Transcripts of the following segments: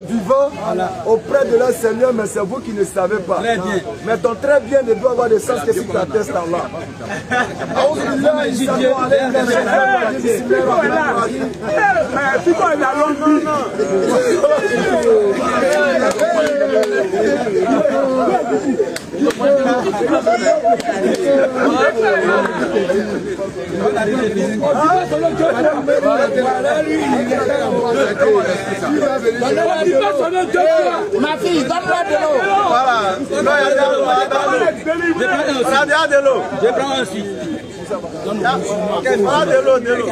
vivant auprès de leur Seigneur, mais c'est vous qui ne savez pas. Très bien. Mais ton très bien ne doit avoir de sens que si tu attestes en là. Ma fille, donne-moi de l'eau. Voilà. Regarde de l'eau. Je prends aussi. Voilà de l'eau, de l'eau.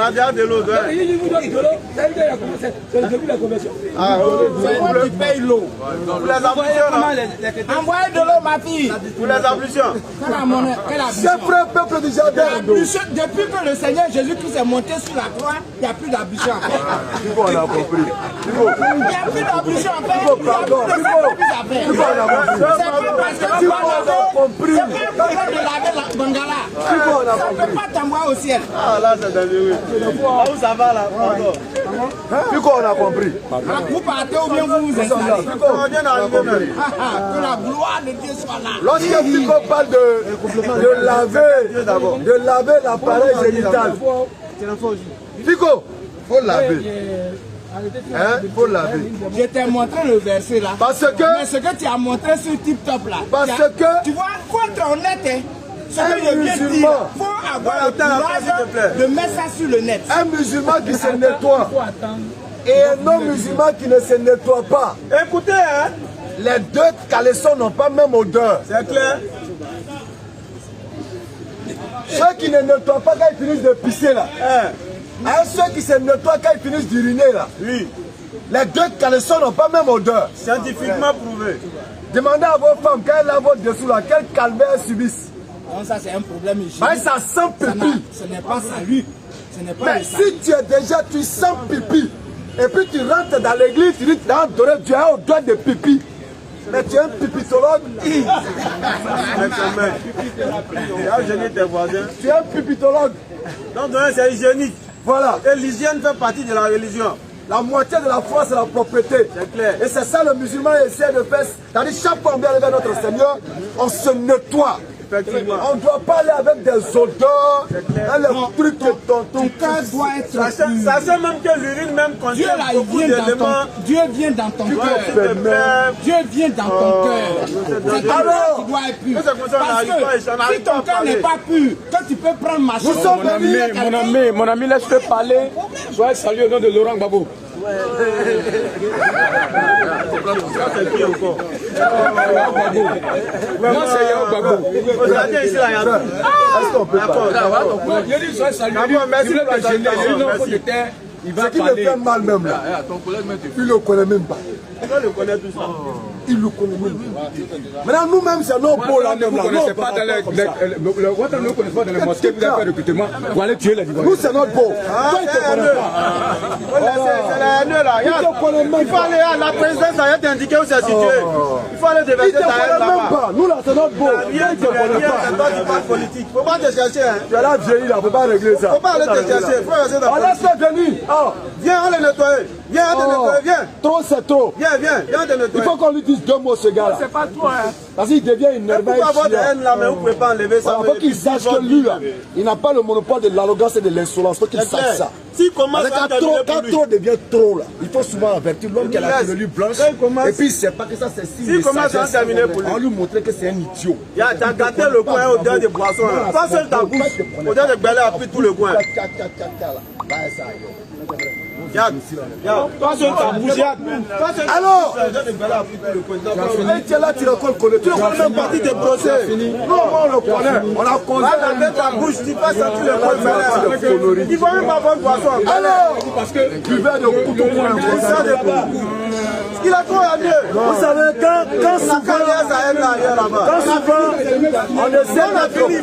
Regarde de l'eau. C'est moi qui paye l'eau. Pour les ablutions. Envoyez de l'eau, ma fille. Pour les ablutions. Quelle ablution? C'est frère peuple du jardin. Depuis que le Seigneur Jésus-Christ est monté sur la croix, il n'y a plus d'ablution à faire. On a compris. Il n'y a plus d'ablution à faire. Pardon. C'est pas parce que tu vas laver. C'est pas un problème de laver la bangala. Ça ne peut pas t'envoyer au ciel. Ah là, c'est dangereux. Où ça va là? Puis quoi, on a compris. La coupe à terre ou bien vous vous installez. On vient d'arriver même. Que la gloire de Dieu soit là. Lorsque Pico parle de laver l'appareil génital, Pico, faut laver. Hein? Faut laver. Je t'ai montré le verset là. Parce que. Mais ce que tu as montré sur TikTok là. Parce que. Tu vois, il faut être honnête. Hein. Ce que je viens de dire, il faut avoir le courage de mettre ça sur le net. Un musulman qui se nettoie et un non-musulman qui ne se nettoie pas. Écoutez, hein? Les deux caleçons n'ont pas même odeur. C'est clair. Ceux qui ne nettoient pas quand ils finissent de pisser là. Hein, ceux qui se nettoient quand ils finissent d'uriner là. Oui. Les deux caleçons n'ont pas même odeur. Scientifiquement prouvé. Demandez à vos femmes quand elles lavent votre dessous là, quel calvaire elles subissent. Non, ça c'est un problème hygiénique. Ben, ça sent pipi. Ce n'est pas salut. Ce n'est pas mais si tu es déjà, tu sens pipi. Et puis tu rentres dans l'église, tu dis, tu as au doigt de pipi. Mais tu es un pipitologue. Tu es un pipitologue. Donc c'est hygiénique. Voilà. Et l'hygiène fait partie de la religion. La moitié de la foi, c'est la propreté. C'est clair. Et c'est ça le musulman essaie de faire. C'est-à-dire chaque fois qu'on vient vers notre Seigneur, on se nettoie. On ne doit pas aller avec des odeurs, les trucs que ton cœur doit être. Ça sent même que l'urine même contient beaucoup d'éléments. Dieu vient dans ton cœur. Dieu vient dans ton cœur. C'est ton cœur qui doit être pur. Parce que si ton cœur n'est pas pur, toi tu peux prendre ma chose. Mon ami, laisse-le parler. Sois salué au nom de Laurent Gbagbo. C'est qui encore? Non, c'est Yao Gbagbo. Regardez ici là, il y a tout. Est-ce qu'on peut parler? Il dit sois salué. Il va ce qui me fait mal même là. Il ne le connaît même pas. Il le connaît tout ça. Il le connaît même pas. Maintenant nous-mêmes c'est nos beaux là même là. Vous ne connaissez pas dans les mosquées, vous avez fait recrutement. Vous allez tuer les Ivoiriens. Nous c'est notre beau. Toi il te connaît pas. C'est la haineux là. Il faut aller à la présidence, ça va t'indiquer où c'est situé. Il faut aller déverser ta haine là-bas. Nous là c'est notre beau. Il te connaît pas. C'est toi qui parles politique. Faut pas te chercher. Tu es là vieilli là, faut pas régler ça. Faut pas aller te chercher. Faut rester dans la politique. Laisse-le venir. Viens, on les nettoyer. Viens, on te nettoyer, viens. Trop, c'est trop. Viens, viens, viens te nettoyer. Il faut qu'on lui dise deux mots, ce gars-là. C'est pas toi, hein. Parce qu'il devient une nerveuse. Pourquoi avoir de haine là, mais vous ne pouvez pas enlever ça. Il faut qu'il sache que lui, là, il n'a pas le monopole de l'arrogance et de l'insolence. Il faut qu'il sache ça. S'il commence à quand trop devient trop, là, il faut souvent avertir l'homme qui a la couleur blanche. Et puis, il ne sait pas que ça, c'est si. S'il commence à terminer pour lui, on lui montrer que c'est un idiot. Tu as gâté le coin au-delà des boissons. Pas seul ta bouche. Au-delà des balais a pris tout le coin. Toi seul ta bouche. Alors, tu es là, tu le connais. Tu ne connais même pas, tu t'es brossé. Non, on le connaît. On a causé avec ta bouche, tu passes à tous les coins. Il ne faut même pas avoir de poisson. Alors, parce que tu veux de couteau pour un il a trop à mieux. Vous savez, quand souvent, on essaie d'être poli.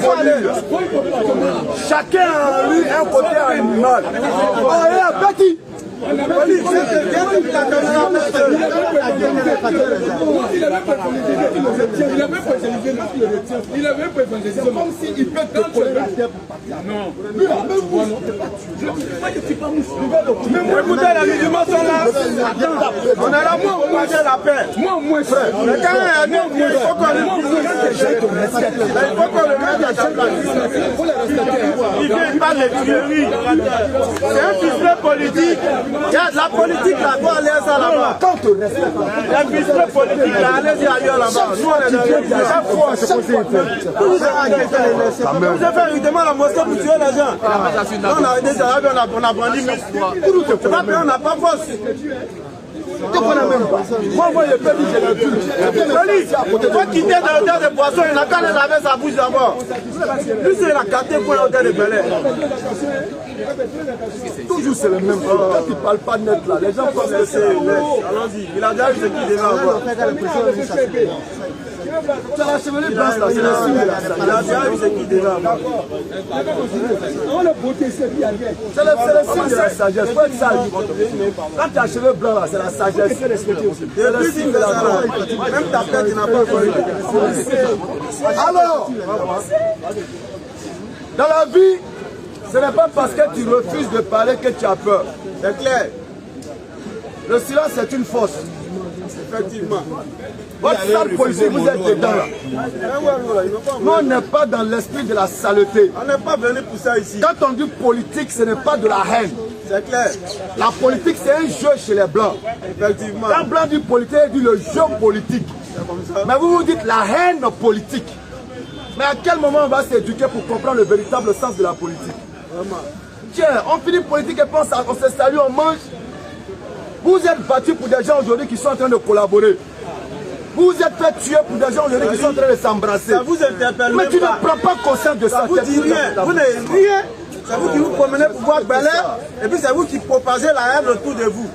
Chacun a lui un côté animal. Oh, regarde, petit. Il avait préféré comme s'il peut te coller la terre pour partir. Non. Écoutez, les musulmans sont là. On est là pour propager la paix. Moi, frère. Mais quand il faut qu'on le mette à sa place. Il parle de tuerie. C'est un fichier politique. La politique là doit aller ça là-bas. Quand on respecte. Un fichier politique là, allez-y ailleurs là-bas. Nous on est dans les chaque fois. Vous avez fait évidemment la mosquée pour tuer les gens. On a aidé ça, on a brandi on n'a pas force. Moi, je peux dire que il faut quitter de l'hôtel de poisson, il n'a qu'à les laver sa bouche d'abord. Lui, c'est la capté pour l'hôtel de Bel Air. toujours c'est le même. Quand tu ne parles pas net là, les gens pensent que c'est net. Allons-y, il a déjà eu ce qu'il devait avoir. Tu as la chevelure blanche là, c'est le signe de la sagesse. Il a déjà eu ce qu'il devait avoir. C'est le signe de la sagesse. Faut être sage. Quand tu as les cheveux blancs là, c'est la sagesse. C'est le signe de la sagesse. Même ta tête, tu n'as pas encore eu. Alors, dans la vie, ce n'est pas parce que tu refuses de parler que tu as peur. C'est clair. Le silence est une force. Effectivement. Votre salle politique, vous êtes dedans là. Nous, on n'est pas dans l'esprit de la saleté. On n'est pas venu pour ça ici. Quand on dit politique, ce n'est pas de la haine. C'est clair. La politique, c'est un jeu chez les Blancs. Effectivement. Quand Blanc dit politique, il dit le jeu politique. Mais vous vous dites la haine politique. Mais à quel moment on va s'éduquer pour comprendre le véritable sens de la politique? Vraiment. Tiens, on finit politique et on se salue, on mange. Vous êtes battus pour des gens aujourd'hui qui sont en train de collaborer. Vous êtes fait tuer pour des gens aujourd'hui qui sont en train de s'embrasser. Ça vous interpelle. Mais tu ne prends pas conscience de ça. Ça vous dit rien. Vous n'avez rien. C'est vous qui vous promenez pour voir Bel Air. Et puis c'est vous qui propagez la haine autour de vous.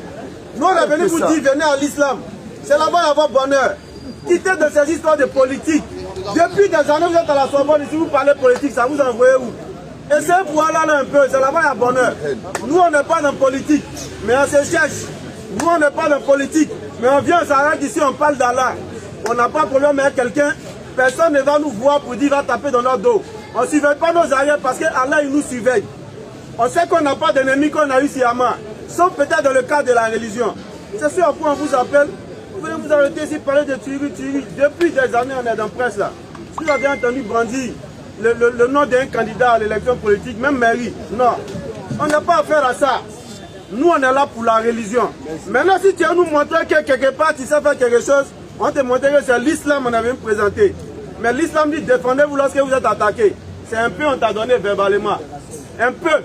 Nous on est venus vous dire venez à l'islam. C'est là-bas il y a votre bonheur. Quittez de ces histoires de politique. Depuis des années vous êtes à la Sorbonne, si vous parlez politique, ça vous envoie où? Essayez pour aller là un peu, c'est là-bas il y a bonheur. Nous on n'est pas dans politique, mais on se cherche. Nous on n'est pas dans politique, mais on vient, on s'arrête ici, on parle d'Allah. On n'a pas de problème avec quelqu'un, personne ne va nous voir pour dire va taper dans notre dos. On ne surveille pas nos arrières parce que Allah il nous surveille. On sait qu'on n'a pas d'ennemis qu'on a eu sciemment, sauf peut-être dans le cadre de la religion. C'est sûr à quoi on vous appelle. Vous pouvez vous arrêter ici parler de tuerie. Depuis des années on est dans la presse là. Si vous avez entendu brandir le nom d'un candidat à l'élection politique, même mairie, non. On n'a pas affaire à ça. Nous on est là pour la religion. Maintenant si tu veux nous montrer que quelque part tu sais faire quelque chose, on te montre que c'est l'islam qu'on avait présenté. Mais l'islam dit défendez-vous lorsque vous êtes attaqué. C'est un peu on t'a donné verbalement. Un peu.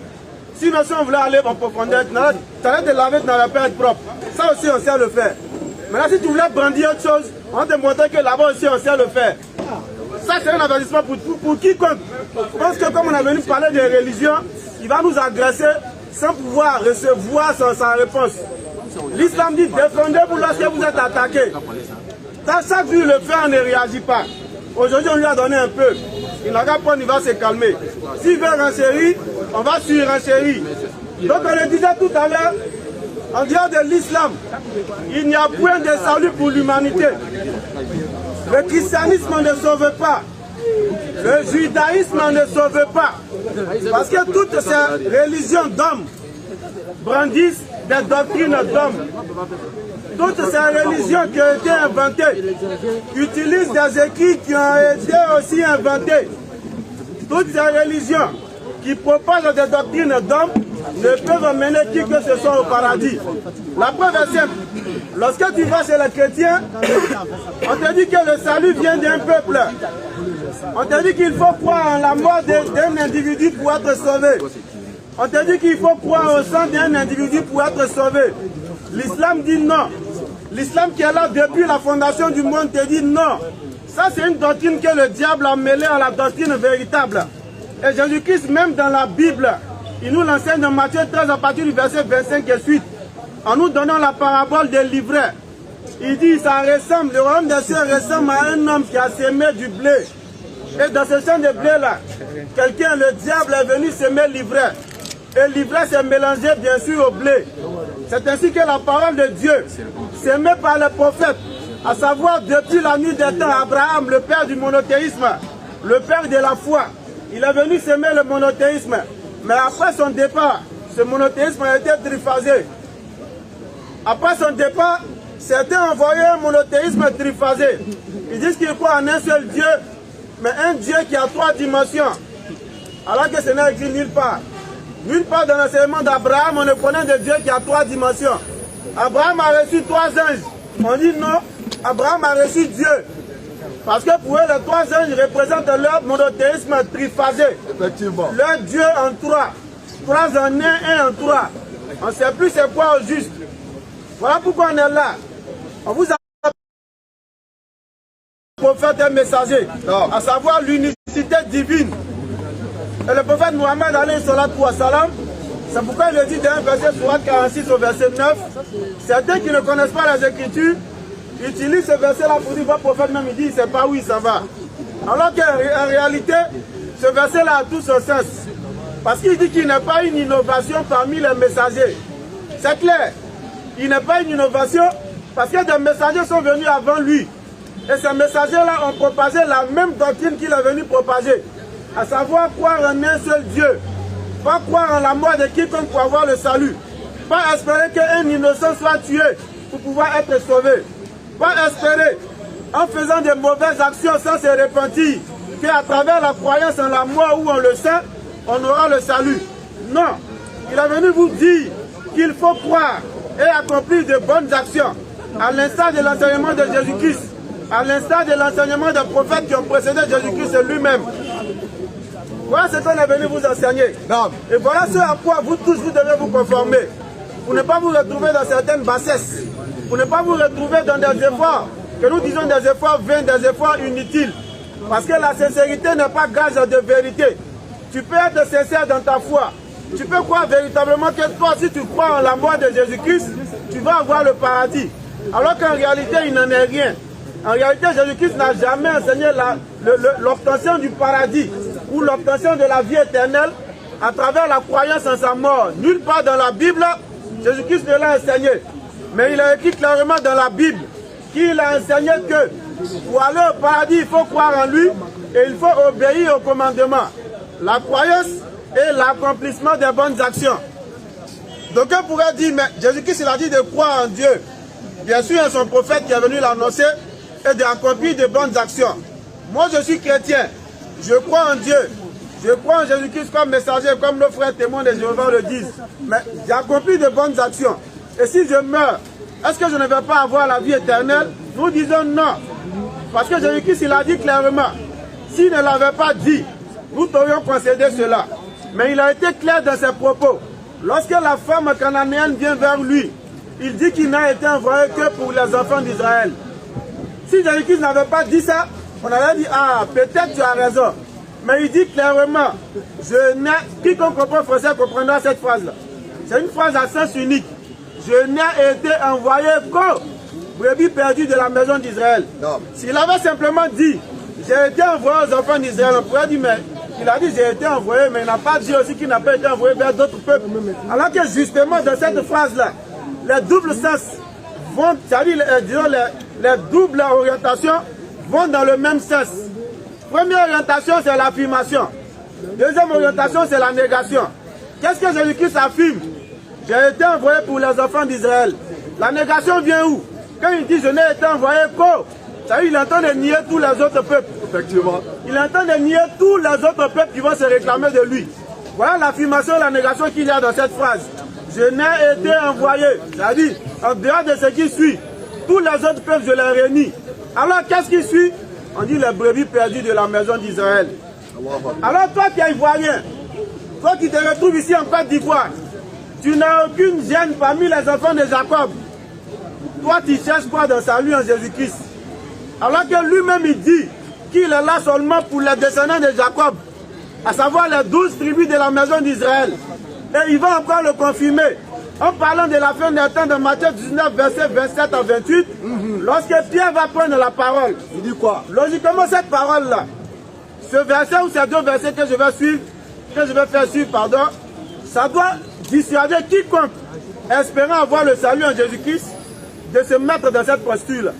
Sinon si on voulait aller en profondeur, tu arrêtes de laver, tu n'allais pas être propre. Ça aussi on sait le faire. Maintenant si tu voulais brandir autre chose, on te montrer que là-bas aussi on sait le faire. Ça c'est un avertissement pour quiconque. Parce que comme on a venu parler de religion, il va nous agresser sans pouvoir recevoir sa réponse. L'islam dit défendez-vous lorsque vous êtes attaqué. Dans chaque jour, le fait, on ne réagit pas. Aujourd'hui, on lui a donné un peu. Il n'a qu'à prendre, il va se calmer. S'il veut renchérir, on va surenchérir. Donc, on le disait tout à l'heure, en dehors de l'islam, il n'y a point de salut pour l'humanité. Le christianisme ne sauve pas. Le judaïsme ne sauve pas. Parce que toutes ces religions d'hommes brandissent des doctrines d'hommes. Toutes ces religions qui ont été inventées utilisent des écrits qui ont été aussi inventés. Toutes ces religions qui proposent des doctrines d'hommes ne peuvent mener qui que ce soit au paradis. La preuve est simple. Lorsque tu vas chez les chrétiens, on te dit que le salut vient d'un peuple. On te dit qu'il faut croire en la mort d'un individu pour être sauvé. On te dit qu'il faut croire au sang d'un individu pour être sauvé. L'islam dit non. L'islam qui est là depuis la fondation du monde te dit non. Ça c'est une doctrine que le diable a mêlée à la doctrine véritable. Et Jésus-Christ même dans la Bible, il nous l'enseigne dans Matthieu 13 à partir du verset 25 et suite. En nous donnant la parabole des livrets. Il dit ça ressemble, le royaume des cieux ressemble à un homme qui a semé du blé. Et dans ce champ de blé là, quelqu'un, le diable est venu semer l'ivraie. Et l'ivraie s'est mélangé bien sûr au blé. C'est ainsi que la parole de Dieu, semée par les prophètes, à savoir depuis la nuit des temps, Abraham, le père du monothéisme, le père de la foi, il est venu semer le monothéisme. Mais après son départ, Ce monothéisme a été triphasé. Après son départ, certains ont envoyé un monothéisme triphasé. Ils disent qu'ils croient en un seul Dieu, mais un Dieu qui a 3 dimensions. Alors que ce n'est écrit nulle part. Nulle part dans l'enseignement d'Abraham, on ne connaît de Dieu qui a 3 dimensions. Abraham a reçu 3 anges. On dit non, Abraham a reçu Dieu. Parce que pour eux, les 3 anges représentent leur monothéisme triphasé. Effectivement. Leur Dieu en 3. 3 en 1, 1 en 3. On ne sait plus c'est quoi au juste. Voilà pourquoi on est là. On vous a prophète et messager, à savoir l'unicité divine. Et le prophète Mohammed alayhi salatu wa salam, c'est pourquoi il le dit dans un verset Sourate 46 au verset 9. Certains qui ne connaissent pas les Écritures utilisent ce verset-là pour dire votre prophète même il dit il ne sait pas où il s'en va. Alors qu'en réalité, ce verset-là a tout son sens. Parce qu'il dit qu'il n'est pas une innovation parmi les messagers. C'est clair. Il n'est pas une innovation parce que des messagers sont venus avant lui. Et ces messagers-là ont propagé la même doctrine qu'il est venu propager. À savoir croire en un seul Dieu. Pas croire en la mort de quiconque pour avoir le salut. Pas espérer qu'un innocent soit tué pour pouvoir être sauvé. Pas espérer en faisant de mauvaises actions sans se repentir qu'à travers la croyance en la mort ou en le sang, on aura le salut. Non. Il est venu vous dire qu'il faut croire et accomplir de bonnes actions, à l'instar de l'enseignement de Jésus-Christ, à l'instar de l'enseignement des prophètes qui ont précédé Jésus-Christ lui-même. Voilà ce qu'on est venu vous enseigner. Non. Et voilà ce à quoi vous tous vous devez vous conformer. Pour ne pas vous retrouver dans certaines bassesses. Pour ne pas vous retrouver dans des efforts, que nous disons des efforts vains, des efforts inutiles. Parce que la sincérité n'est pas gage de vérité. Tu peux être sincère dans ta foi. Tu peux croire véritablement que toi, si tu crois en la mort de Jésus-Christ, tu vas avoir le paradis. Alors qu'en réalité, il n'en est rien. En réalité, Jésus-Christ n'a jamais enseigné l'obtention du paradis ou l'obtention de la vie éternelle à travers la croyance en sa mort. Nulle part dans la Bible, Jésus-Christ ne l'a enseigné. Mais il a écrit clairement dans la Bible qu'il a enseigné que pour aller au paradis, il faut croire en lui et il faut obéir au commandement. La croyance et l'accomplissement des bonnes actions. Donc on pourrait dire, mais Jésus-Christ il a dit de croire en Dieu. Bien sûr, il y a son prophète qui est venu l'annoncer et d'accomplir de bonnes actions. Moi je suis chrétien, je crois en Dieu, je crois en Jésus-Christ comme messager, comme nos frères témoins de Jéhovah le disent. Mais j'ai accompli de bonnes actions. Et si je meurs, est-ce que je ne vais pas avoir la vie éternelle? Nous disons non. Parce que Jésus-Christ il a dit clairement, s'il ne l'avait pas dit, nous t'aurions concédé cela. Mais il a été clair dans ses propos. Lorsque la femme cananéenne vient vers lui, il dit qu'il n'a été envoyé que pour les enfants d'Israël. Si Jésus-Christ n'avait pas dit ça, on aurait dit, ah, peut-être tu as raison. Mais il dit clairement, quiconque comprend français comprendra cette phrase-là. C'est une phrase à sens unique. Je n'ai été envoyé qu'aux brebis perdues de la maison d'Israël. S'il avait simplement dit, j'ai été envoyé aux enfants d'Israël, on pourrait dire, mais il a dit j'ai été envoyé, mais il n'a pas dit aussi qu'il n'a pas été envoyé vers d'autres peuples. Alors que justement dans cette phrase-là, les doubles sens vont, c'est-à-dire les doubles orientations vont dans le même sens. Première orientation, c'est l'affirmation. Deuxième orientation, c'est la négation. Qu'est-ce que Jésus-Christ affirme? J'ai été envoyé pour les enfants d'Israël. La négation vient où? Quand il dit je n'ai été envoyé qu'aux, c'est-à-dire il entend de nier tous les autres peuples. Effectivement. Il entend de nier tous les autres peuples qui vont se réclamer de lui. Voilà l'affirmation et la négation qu'il y a dans cette phrase. Je n'ai été envoyé. C'est-à-dire, en dehors de ce qui suit, tous les autres peuples, je les réunis. Alors, qu'est-ce qui suit? On dit les brebis perdues de la maison d'Israël. Alors, toi qui es ivoirien, toi qui te retrouves ici en Côte d'Ivoire, tu n'as aucune gêne parmi les enfants de Jacob. Toi, tu cherches quoi dans salut en Jésus-Christ? Alors que lui-même, il dit qu'il est là seulement pour les descendants de Jacob, à savoir les 12 tribus de la maison d'Israël. Et il va encore le confirmer en parlant de la fin des temps de Matthieu 19, verset 27 à 28, lorsque Pierre va prendre la parole. Il dit quoi? Logiquement, cette parole-là, ce verset ou ces deux versets que je vais suivre, que je vais faire suivre, pardon, ça doit dissuader quiconque espérant avoir le salut en Jésus-Christ de se mettre dans cette posture-là.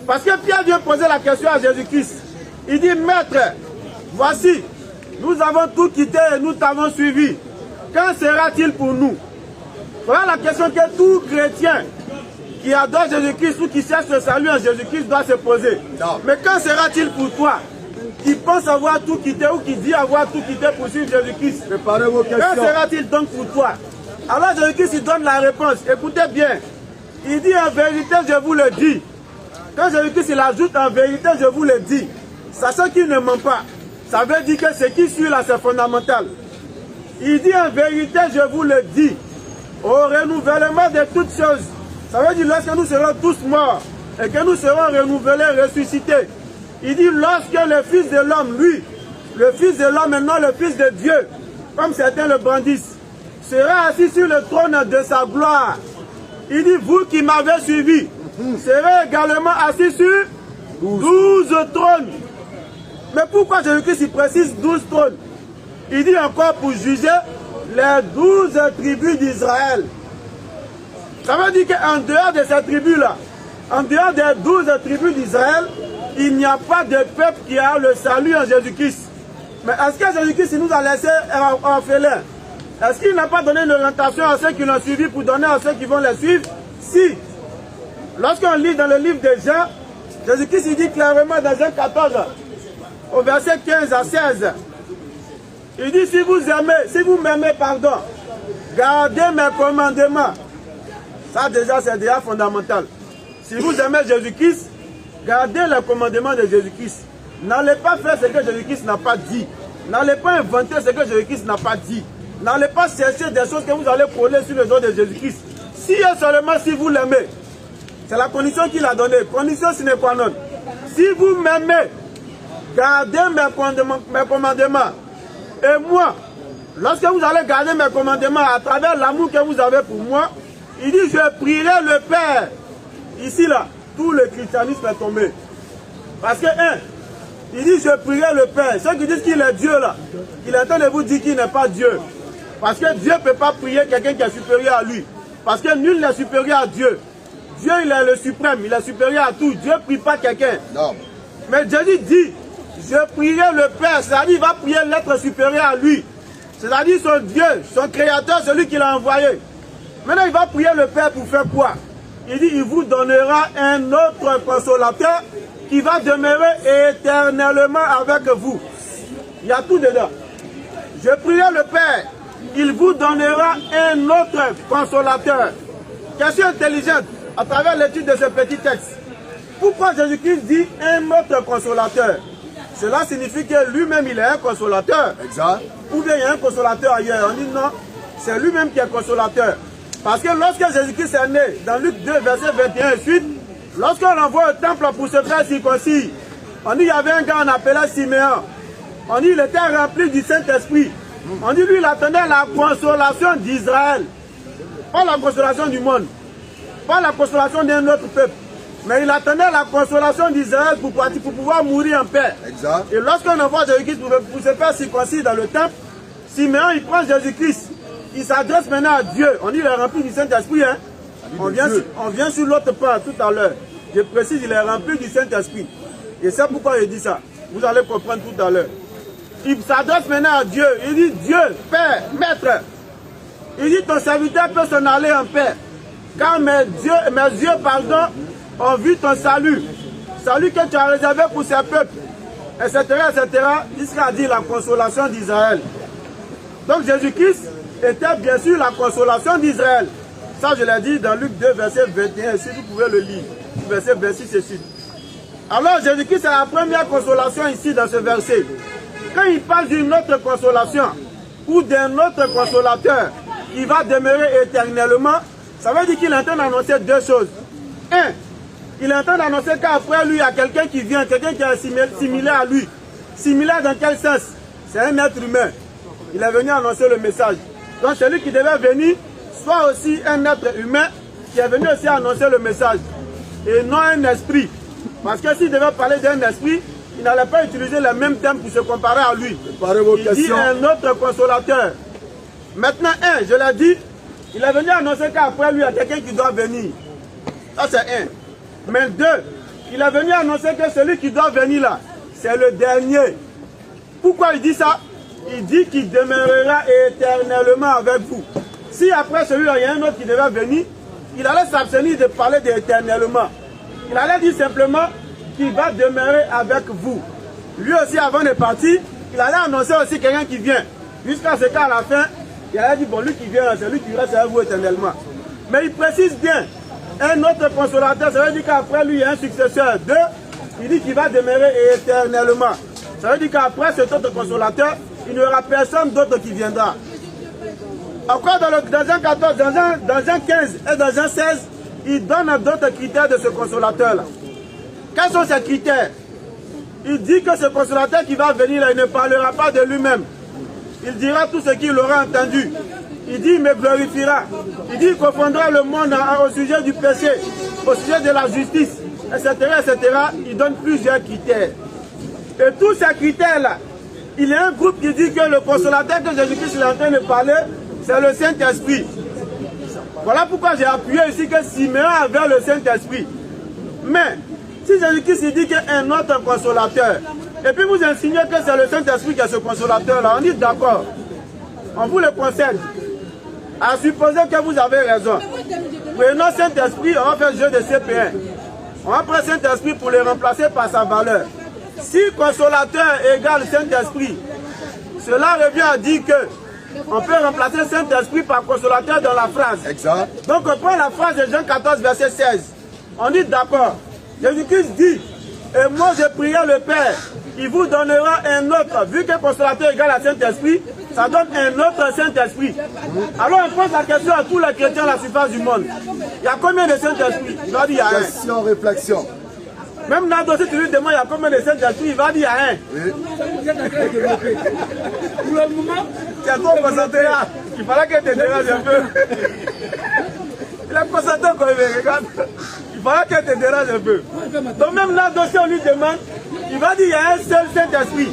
Parce que Pierre vient poser la question à Jésus-Christ. Il dit, Maître, voici, nous avons tout quitté et nous t'avons suivi. Quand sera-t-il pour nous? Voilà la question que tout chrétien qui adore Jésus-Christ ou qui cherche le salut en Jésus-Christ doit se poser. Non. Mais quand sera-t-il pour toi qui pense avoir tout quitté ou qui dit avoir tout quitté pour suivre Jésus-Christ? Préparez vos questions. Quand sera-t-il donc pour toi? Alors Jésus-Christ il donne la réponse. Écoutez bien. Il dit en vérité, je vous le dis. Quand Jésus-Christ il ajoute en vérité, je vous le dis. Sachant qu'il ne ment pas. Ça veut dire que ce qui suit là, c'est fondamental. Il dit en vérité, je vous le dis. Au renouvellement de toutes choses. Ça veut dire lorsque nous serons tous morts et que nous serons renouvelés, ressuscités. Il dit lorsque le Fils de l'homme, lui, le Fils de l'homme et non le Fils de Dieu, comme certains le brandissent, sera assis sur le trône de sa gloire. Il dit, vous qui m'avez suivi, serez également assis sur 12 trônes. Mais pourquoi Jésus-Christ il précise 12 trônes? Il dit encore pour juger les 12 tribus d'Israël. Ça veut dire qu'en dehors de ces tribus-là, en dehors des 12 tribus d'Israël, il n'y a pas de peuple qui a le salut en Jésus-Christ. Mais est-ce que Jésus-Christ nous a laissé orphelins? Est-ce qu'il n'a pas donné une orientation à ceux qui l'ont suivi pour donner à ceux qui vont les suivre? Si. Lorsqu'on lit dans le livre de Jean, Jésus-Christ il dit clairement dans Jean 14, au verset 15 à 16, il dit si vous m'aimez, pardon, gardez mes commandements. Ça déjà c'est déjà fondamental. Si vous aimez Jésus-Christ, gardez les commandements de Jésus-Christ. N'allez pas faire ce que Jésus-Christ n'a pas dit. N'allez pas inventer ce que Jésus-Christ n'a pas dit. N'allez pas chercher des choses que vous allez coller sur le dos de Jésus-Christ. Si et seulement si vous l'aimez. C'est la condition qu'il a donnée. Condition sine qua non. Si vous m'aimez, gardez mes commandements. Et moi, lorsque vous allez garder mes commandements à travers l'amour que vous avez pour moi, il dit je prierai le Père. Ici là, tout le christianisme est tombé. Parce que il dit je prierai le Père. Ceux qui disent qu'il est Dieu là, il est en train de vous dire qu'il n'est pas Dieu. Parce que Dieu ne peut pas prier quelqu'un qui est supérieur à lui. Parce que nul n'est supérieur à Dieu. Dieu il est le suprême, il est supérieur à tout. Dieu ne prie pas quelqu'un. Mais Jésus dit, je prierai le Père, c'est-à-dire il va prier l'être supérieur à lui. C'est-à-dire son Dieu, son créateur, celui qui l'a envoyé. Maintenant il va prier le Père pour faire quoi? Il dit, il vous donnera un autre consolateur qui va demeurer éternellement avec vous. Il y a tout dedans. Je prierai le Père, il vous donnera un autre consolateur. Question intelligente à travers l'étude de ce petit texte. Pourquoi Jésus-Christ dit un autre consolateur? Cela signifie que lui-même il est un consolateur. Exact. Ou bien il y a un consolateur ailleurs. On dit non, c'est lui-même qui est consolateur. Parce que lorsque Jésus-Christ est né, dans Luc 2, verset 21 et suite, lorsqu'on l'envoie au temple pour se faire circoncis, on dit il y avait un gars on appelait Siméon. On dit il était rempli du Saint-Esprit. On dit lui il attendait la consolation d'Israël. Pas la consolation du monde. Pas la consolation d'un autre peuple. Mais il attendait la consolation d'Israël pour pouvoir mourir en paix. Exact. Et lorsqu'on envoie Jésus-Christ pour se faire circoncis dans le temple, Siméon il prend Jésus-Christ. Il s'adresse maintenant à Dieu. On dit il est rempli du Saint-Esprit. Hein? On vient sur l'autre part tout à l'heure. Je précise, il est rempli du Saint-Esprit. Et c'est pourquoi il dit ça. Vous allez comprendre tout à l'heure. Il s'adresse maintenant à Dieu. Il dit Dieu, Père, Maître. Il dit ton serviteur peut s'en aller en paix. Car mes yeux, ont vu ton salut. Salut que tu as réservé pour ces peuples. Etc. etc. Jusqu'à dire la consolation d'Israël. Donc Jésus-Christ était bien sûr la consolation d'Israël. Ça je l'ai dit dans Luc 2, verset 21. Si vous pouvez le lire. Verset 26 et suite. Alors Jésus-Christ c'est la première consolation ici dans ce verset. Quand il parle d'une autre consolation ou d'un autre consolateur qui va demeurer éternellement, ça veut dire qu'il est en train d'annoncer deux choses. Un, il est en train d'annoncer qu'après lui, il y a quelqu'un qui vient, quelqu'un qui est similaire à lui. Similaire dans quel sens? C'est un être humain. Il est venu annoncer le message. Donc celui qui devait venir, soit aussi un être humain qui est venu aussi annoncer le message. Et non un esprit. Parce que s'il devait parler d'un esprit, il n'allait pas utiliser les mêmes termes pour se comparer à lui. Il dit un autre consolateur. Maintenant, je l'ai dit, il est venu annoncer qu'après lui, il y a quelqu'un qui doit venir. Ça, c'est un. Mais deux, il est venu annoncer que celui qui doit venir là, c'est le dernier. Pourquoi il dit ça? il dit qu'il demeurera éternellement avec vous. Si après celui-là, il y a un autre qui devait venir, il allait s'abstenir de parler d'éternellement. Il allait dire simplement qu'il va demeurer avec vous. Lui aussi, avant de partir, il allait annoncer aussi quelqu'un qui vient. Jusqu'à ce qu'à la fin, il allait dire, bon, lui qui vient, c'est lui qui reste avec vous éternellement. Mais il précise bien, un autre consolateur, ça veut dire qu'après lui, il y a un successeur. Il dit qu'il va demeurer éternellement. Ça veut dire qu'après cet autre consolateur, il n'y aura personne d'autre qui viendra. Encore dans un 14, dans un 15 et dans un 16, il donne d'autres critères de ce consolateur-là. Quels sont ces critères? Il dit que ce consolateur qui va venir là, il ne parlera pas de lui-même. Il dira tout ce qu'il aura entendu. Il dit, il me glorifiera. Il dit, il confondra le monde au sujet du péché, au sujet de la justice, etc., etc. Il donne plusieurs critères. Et tous ces critères-là, il y a un groupe qui dit que le consolateur que Jésus-Christ est en train de parler, c'est le Saint-Esprit. Voilà pourquoi j'ai appuyé ici que Siméon avait le Saint-Esprit. Mais, si Jésus-Christ dit qu'il y a un autre consolateur, et puis vous insinuez que c'est le Saint-Esprit qui est ce consolateur-là, on dit d'accord. On vous le concède. À supposer que vous avez raison. Prenons Saint-Esprit, on va faire le jeu de CP1. On va prendre Saint-Esprit pour le remplacer par sa valeur. Si consolateur égale Saint-Esprit, cela revient à dire que on peut remplacer Saint-Esprit par consolateur dans la phrase. Exact. Donc on prend la phrase de Jean 14, verset 16. On dit d'accord. Jésus-Christ dit, et moi je priais le Père, il vous donnera un autre. Vu que consolateur égale à Saint-Esprit, ça donne un autre Saint-Esprit. Alors on pose la question à tous les chrétiens à la surface du monde. Il y a combien de Saint-Esprit? Il va dire il y a un. Question, réflexion. Même Nado, si tu lui demandes il y a combien de Saint-Esprit, il va dire il y a un. Oui. Pour le moment, tu as trop concentré là. Il fallait que tu te déranges un peu. Il a concentré quand il regarde. Il fallait que tu te déranges un peu. Donc même Nado, si on lui demande, il va dire il y a un seul Saint-Esprit.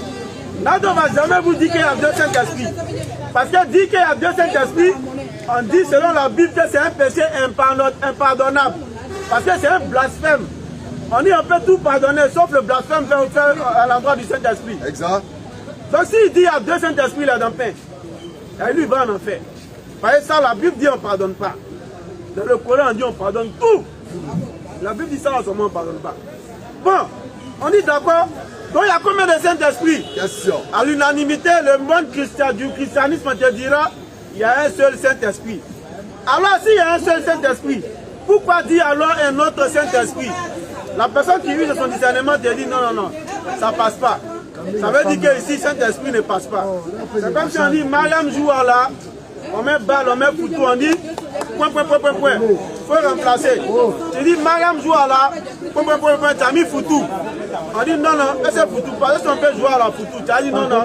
Nado ne va jamais vous dire qu'il y a deux Saint-Esprits. Parce que dire qu'il y a deux Saint-Esprits, on dit selon la Bible que c'est un péché impardonnable. Parce que c'est un blasphème. On dit on peut tout pardonner, sauf le blasphème fait à l'endroit du Saint-Esprit. Exact. Donc s'il dit il y a deux Saint-Esprits là dans le pain, et lui il va en enfer. Parce que ça, la Bible dit on ne pardonne pas. Dans le Coran on dit on pardonne tout. La Bible dit ça en ce moment on ne pardonne pas. Bon, on dit d'accord. Donc il y a combien de Saint-Esprit? Question. À l'unanimité, le monde du christianisme te dira il y a un seul Saint-Esprit. Alors s'il y a un seul Saint-Esprit, pourquoi dire alors un autre Saint-Esprit? La personne qui use son discernement te dit non, non, non, ça ne passe pas. Ça veut dire qu'ici, Saint-Esprit ne passe pas. C'est comme si on dit Mariam joue là, on met balle, on met couteau, on dit point, point, point, point, point. Il faut remplacer. Tu dis Mariam joue là, point, point, point, point, tu as mis foutou. On dit non, non, c'est foutou. Parce qu'on peut jouer à la foutou. Tu as dit non, non,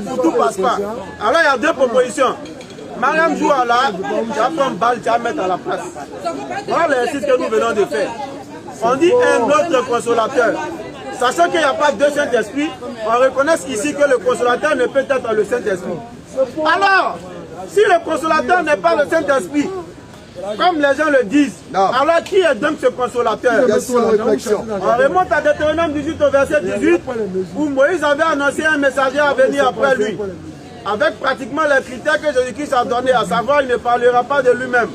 foutou ne passe pas. Alors il y a deux propositions. Mariam joue là, tu vas prendre balle, tu vas mettre à la place. Voilà l'exercice que nous venons de faire. On dit un autre consolateur. Sachant qu'il n'y a pas deux Saint-Esprit, on reconnaît ici que le consolateur ne peut être le Saint-Esprit. Alors, si le consolateur n'est pas le Saint-Esprit, comme les gens le disent, alors qui est donc ce consolateur? On remonte à Deutéronome 18 au verset 18, où Moïse avait annoncé un messager à venir après lui, avec pratiquement les critères que Jésus-Christ a donnés, à savoir il ne parlera pas de lui-même.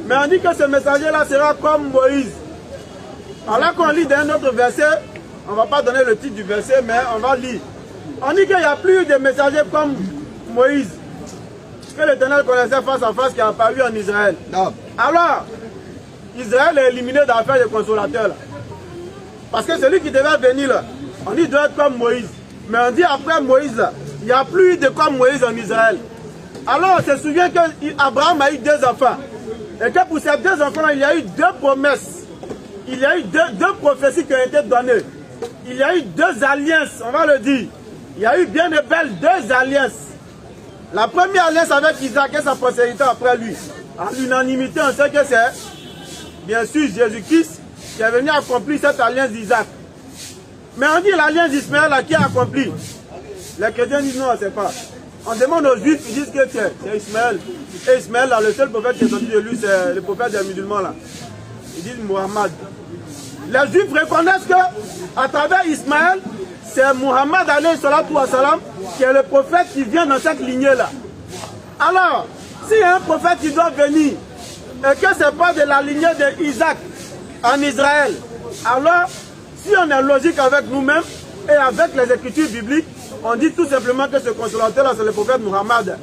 Mais on dit que ce messager-là sera comme Moïse. Alors qu'on lit dans un autre verset, on ne va pas donner le titre du verset, mais on va lire. On dit qu'il n'y a plus de messagers comme Moïse, que l'Éternel connaissait face à face qui a apparu en Israël. Non. Alors, Israël est éliminé dans l'affaire des consolateurs. Là. Parce que celui qui devait venir, là, on dit doit être comme Moïse. Mais on dit après Moïse, là, il n'y a plus de comme Moïse en Israël. Alors on se souvient qu'Abraham a eu deux enfants. Et que pour ces deux enfants, il y a eu deux promesses. Il y a eu deux prophéties qui ont été données. Il y a eu deux alliances, on va le dire. Il y a eu bien de belles deux alliances. La première alliance avec Isaac et sa postérité après lui. À l'unanimité, on sait que c'est, bien sûr, Jésus-Christ qui est venu accomplir cette alliance d'Isaac. Mais on dit l'alliance d'Ismaël qui a accompli. Les chrétiens disent non, c'est pas. On demande aux juifs, ils disent que c'est Ismaël. Et Ismaël, là, le seul prophète qui est sorti de lui, c'est le prophète des musulmans. Là. Ils disent Mohammed. Les juifs reconnaissent que à travers Ismaël, c'est Mohammed alayhi salatu wa salam qui est le prophète qui vient dans cette lignée-là. Alors, s'il y a un prophète qui doit venir et que ce n'est pas de la lignée d'Isaac en Israël, alors, si on est logique avec nous-mêmes et avec les écritures bibliques, on dit tout simplement que ce consolateur-là, c'est le prophète Mohammed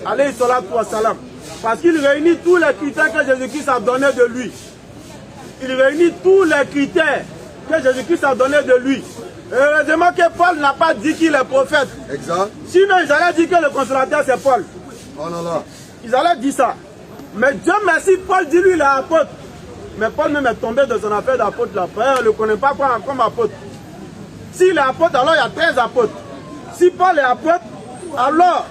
alayhi salatu wa salam. Parce qu'il réunit tous les critères que Jésus-Christ a donnés de lui. Il réunit tous les critères que Jésus-Christ a donnés de lui. Et heureusement que Paul n'a pas dit qu'il est prophète. Exact. Sinon, ils allaient dire que le consolateur, c'est Paul. Oh là là. Ils allaient dire ça. Mais Dieu merci, Paul dit lui, il est apôtre. Mais Paul même est tombé dans son affaire d'apôtre là. On ne le connaît pas comme apôtre. S'il est apôtre, alors il y a 13 apôtres. Si Paul est apôtre, alors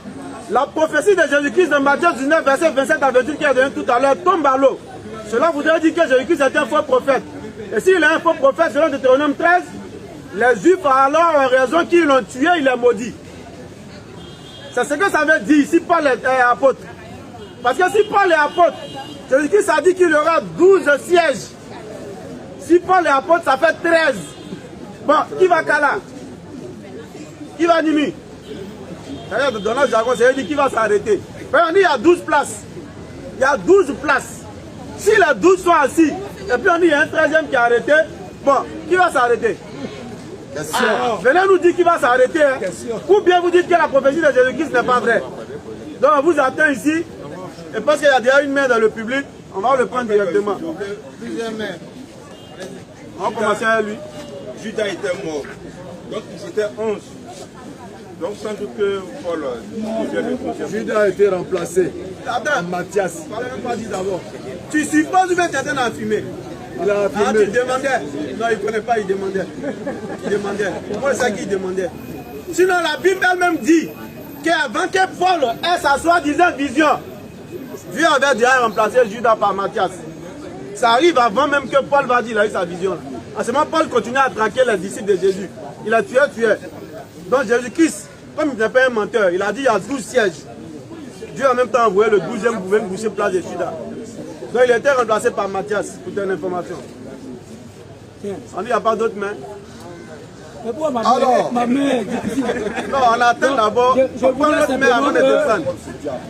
la prophétie de Jésus-Christ de Matthieu 19, verset 27 à 28 qui a donné tout à l'heure tombe à l'eau. Cela voudrait dire que Jésus-Christ était un faux prophète. Et s'il est un faux prophète, selon Deutéronome 13, les Juifs alors ont raison qu'ils l'ont tué, il est maudit. C'est ce que ça veut dire si Paul est apôtre. Parce que si Paul est apôtre, Jésus-Christ a dit qu'il y aura 12 sièges. Si Paul est apôtre, ça fait 13. Bon, qui va Kala? Qui va Nimi? D'ailleurs, dans notre jargon, c'est dit qui va s'arrêter. On dit il y a 12 places. Il y a 12 places. Si les 12 sont assis, et puis on dit il y a un 13e qui est arrêté, bon, qui va s'arrêter? Venez nous dire qui va s'arrêter. Hein? Ou bien vous dites que la prophétie de Jésus-Christ n'est pas vraie. Donc on vous attend ici, et parce qu'il y a déjà une main dans le public, on va le prendre directement. Plusieurs mains. On va commencer avec lui. Judas était mort. Donc ils étaient 11. Donc sans doute que Paul Judas a été remplacé par Matthias. Tu supposes que quelqu'un a fumé? Il a fumé. Ah, tu demandais? Non, il ne connaît pas, il demandait. Il demandait. Moi, c'est qui demandait. Sinon, la Bible elle-même dit qu'avant que Paul ait sa soi-disant vision, Dieu avait déjà remplacé Judas par Matthias. Ça arrive avant même que Paul va dire qu'il a eu sa vision. En ce moment, Paul continue à traquer les disciples de Jésus. Il a tué. Donc Jésus-Christ, comme il n'est pas un menteur, il a dit il y a 12 sièges. Dieu a en même temps envoyé le 12e pour venir boucher place de Judas. Donc il a été remplacé par Matthias, pour ton information. On dit il n'y a pas d'autres mains. Alors, ma main. Non, on attend d'abord. On prend l'autre main avant de te prendre.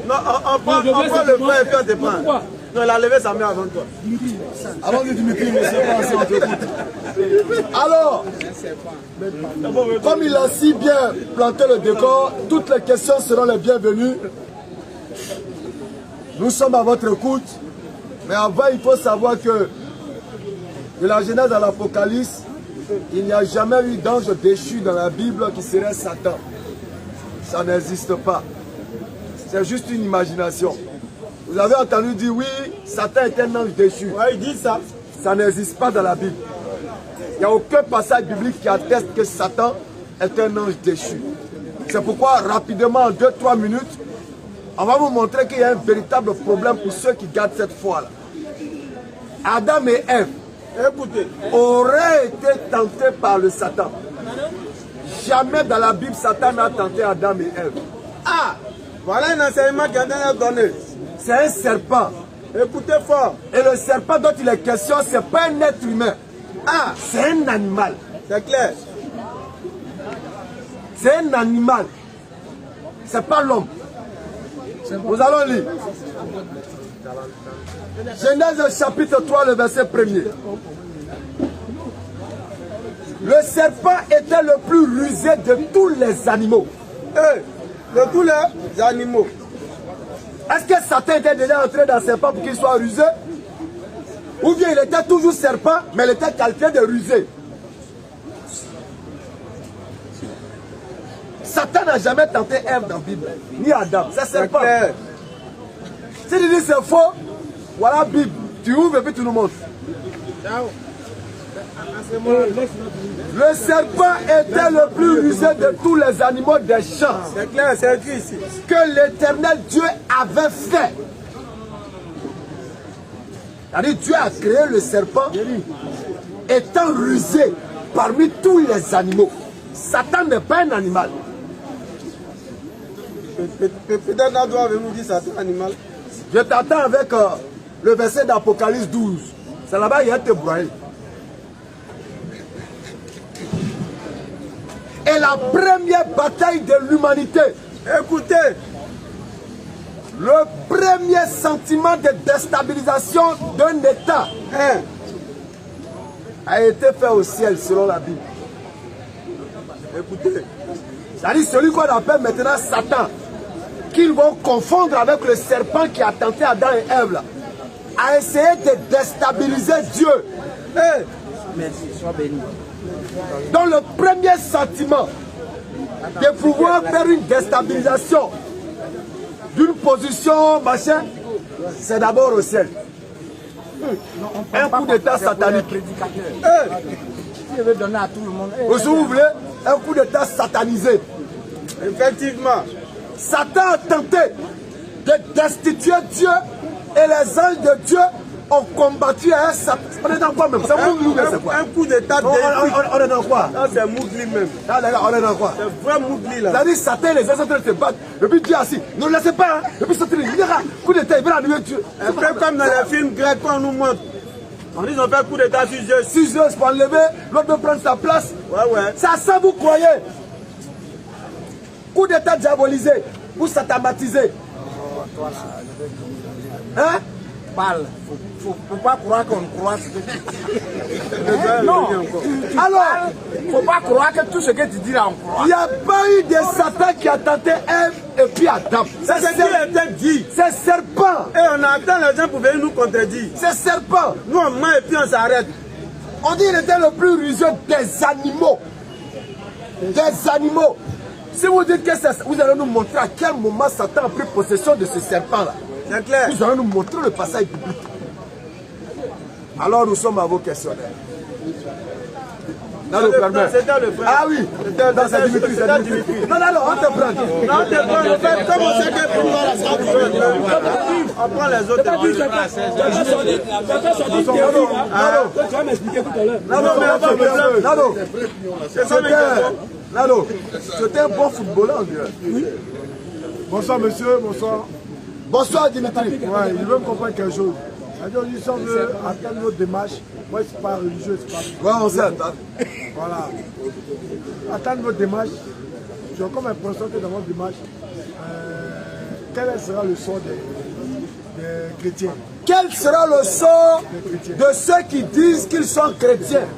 Non, on prend le frère et puis on te prend. Non, il a levé sa main avant toi. avant que Dimitri ne se passe en écoute. Alors, comme il a si bien planté le décor, toutes les questions seront les bienvenues. Nous sommes à votre écoute. Mais avant, il faut savoir que de la Genèse à l'Apocalypse, il n'y a jamais eu d'ange déchu dans la Bible qui serait Satan. Ça n'existe pas. C'est juste une imagination. Vous avez entendu dire oui, Satan est un ange déchu. Oui, il dit ça. Ça n'existe pas dans la Bible. Il n'y a aucun passage biblique qui atteste que Satan est un ange déchu. C'est pourquoi, rapidement, en 2-3 minutes, on va vous montrer qu'il y a un véritable problème pour ceux qui gardent cette foi-là. Adam et Ève, écoutez, auraient été tentés par le Satan. Jamais dans la Bible, Satan n'a tenté Adam et Ève. Ah, voilà un enseignement qui a donné. C'est un serpent. Écoutez fort. Et le serpent dont il est question, ce n'est pas un être humain. Ah, c'est un animal. C'est clair. C'est un animal. C'est pas l'homme. Nous allons lire. Genèse chapitre 3, le verset 1er. Le serpent était le plus rusé de tous les animaux. De tous les animaux. Est-ce que Satan était déjà entré dans le serpent pour qu'il soit rusé? Ou bien il était toujours serpent, mais il était qualifié de rusé? Satan n'a jamais tenté Ève dans la Bible, ni Adam. C'est serpent. Si tu dis c'est faux, voilà la Bible. Tu ouvres et puis tu nous montres. Le serpent était le plus rusé de tous les animaux des champs. C'est clair, c'est écrit ici. Que l'Éternel Dieu avait fait. C'est-à-dire Dieu a créé le serpent étant rusé parmi tous les animaux. Satan n'est pas un animal. Peut-être là doit nous dire Satan animal. Je t'attends avec le verset d'Apocalypse 12. C'est là-bas il y a te broyer. Et est la première bataille de l'humanité. Écoutez, le premier sentiment de déstabilisation d'un État a été fait au ciel selon la Bible. écoutez. C'est-à-dire celui qu'on appelle maintenant Satan, qu'ils vont confondre avec le serpent qui a tenté Adam et Ève, a essayé de déstabiliser Dieu. Merci, sois béni. Donc le premier sentiment de pouvoir faire une déstabilisation d'une position, machin, c'est d'abord au ciel. Un coup d'état satanique. Je vais donner à tout le monde. Si vous voulez, un coup d'état satanisé. Effectivement. Satan a tenté de destituer Dieu et les anges de Dieu ont combattu à un Satan. On est dans quoi même? C'est Mougli, c'est quoi? Un coup d'état on est dans quoi? Ah, c'est Mougli même. Ah, les gars, on est dans quoi? C'est vrai Mougli là. C'est-à-dire Satan et les anges sont en train de se battre. Et puis Dieu assis. Ne le laissez pas. Hein. Et puis Satan, il dira, coup d'état, il va annuler Dieu. Un peu comme dans les films grecs qu'on nous montre. On dit qu'ils ont fait coup d'état sur Dieu. Si Dieu se peut enlever, l'autre veut prendre sa place. Ouais. C'est à ça vous croyez. Coup d'état diabolisé. Vous satamatisez. Hein? Parle. Faut pas croire qu'on croit ce que tu dis. Non. Alors, Faut pas croire que tout ce que tu dis là, on croit. il n'y a pas eu de Satan qui a tenté Ève et puis Adam. C'est ce qui était dit. C'est serpent. Et on attend les gens pour venir nous contredire. C'est serpent. Nous on ment et puis on s'arrête. On dit qu'il était le plus rusé des animaux. Des animaux. Si vous dites que vous allez nous montrer à quel moment Satan a pris possession de ce serpent-là. C'est clair. Vous allez nous montrer le passage biblique. Alors nous sommes à vos questionnaires. Dans le permet. C'était le frère. Ah oui, c'est Dimitri. Non, on te prend. Non, on te prend le frère. Comme on sait que pour moi, on prend les autres. Tu vas m'expliquer tout à l'heure. Nano, c'était un bon footballeur, on dirait. Oui. Bonsoir monsieur, bonsoir. Bonsoir Dimitri. Ouais, il veut me comprendre quelque chose. C'est-à-dire, si on veut atteindre notre démarche, moi je ne suis pas religieux, je suis pas... Ouais, on sait. Voilà. Atteindre notre démarche, j'ai comme l'impression que dans notre démarche, quel sera le sort des chrétiens? Quel sera le sort de ceux qui disent qu'ils sont chrétiens?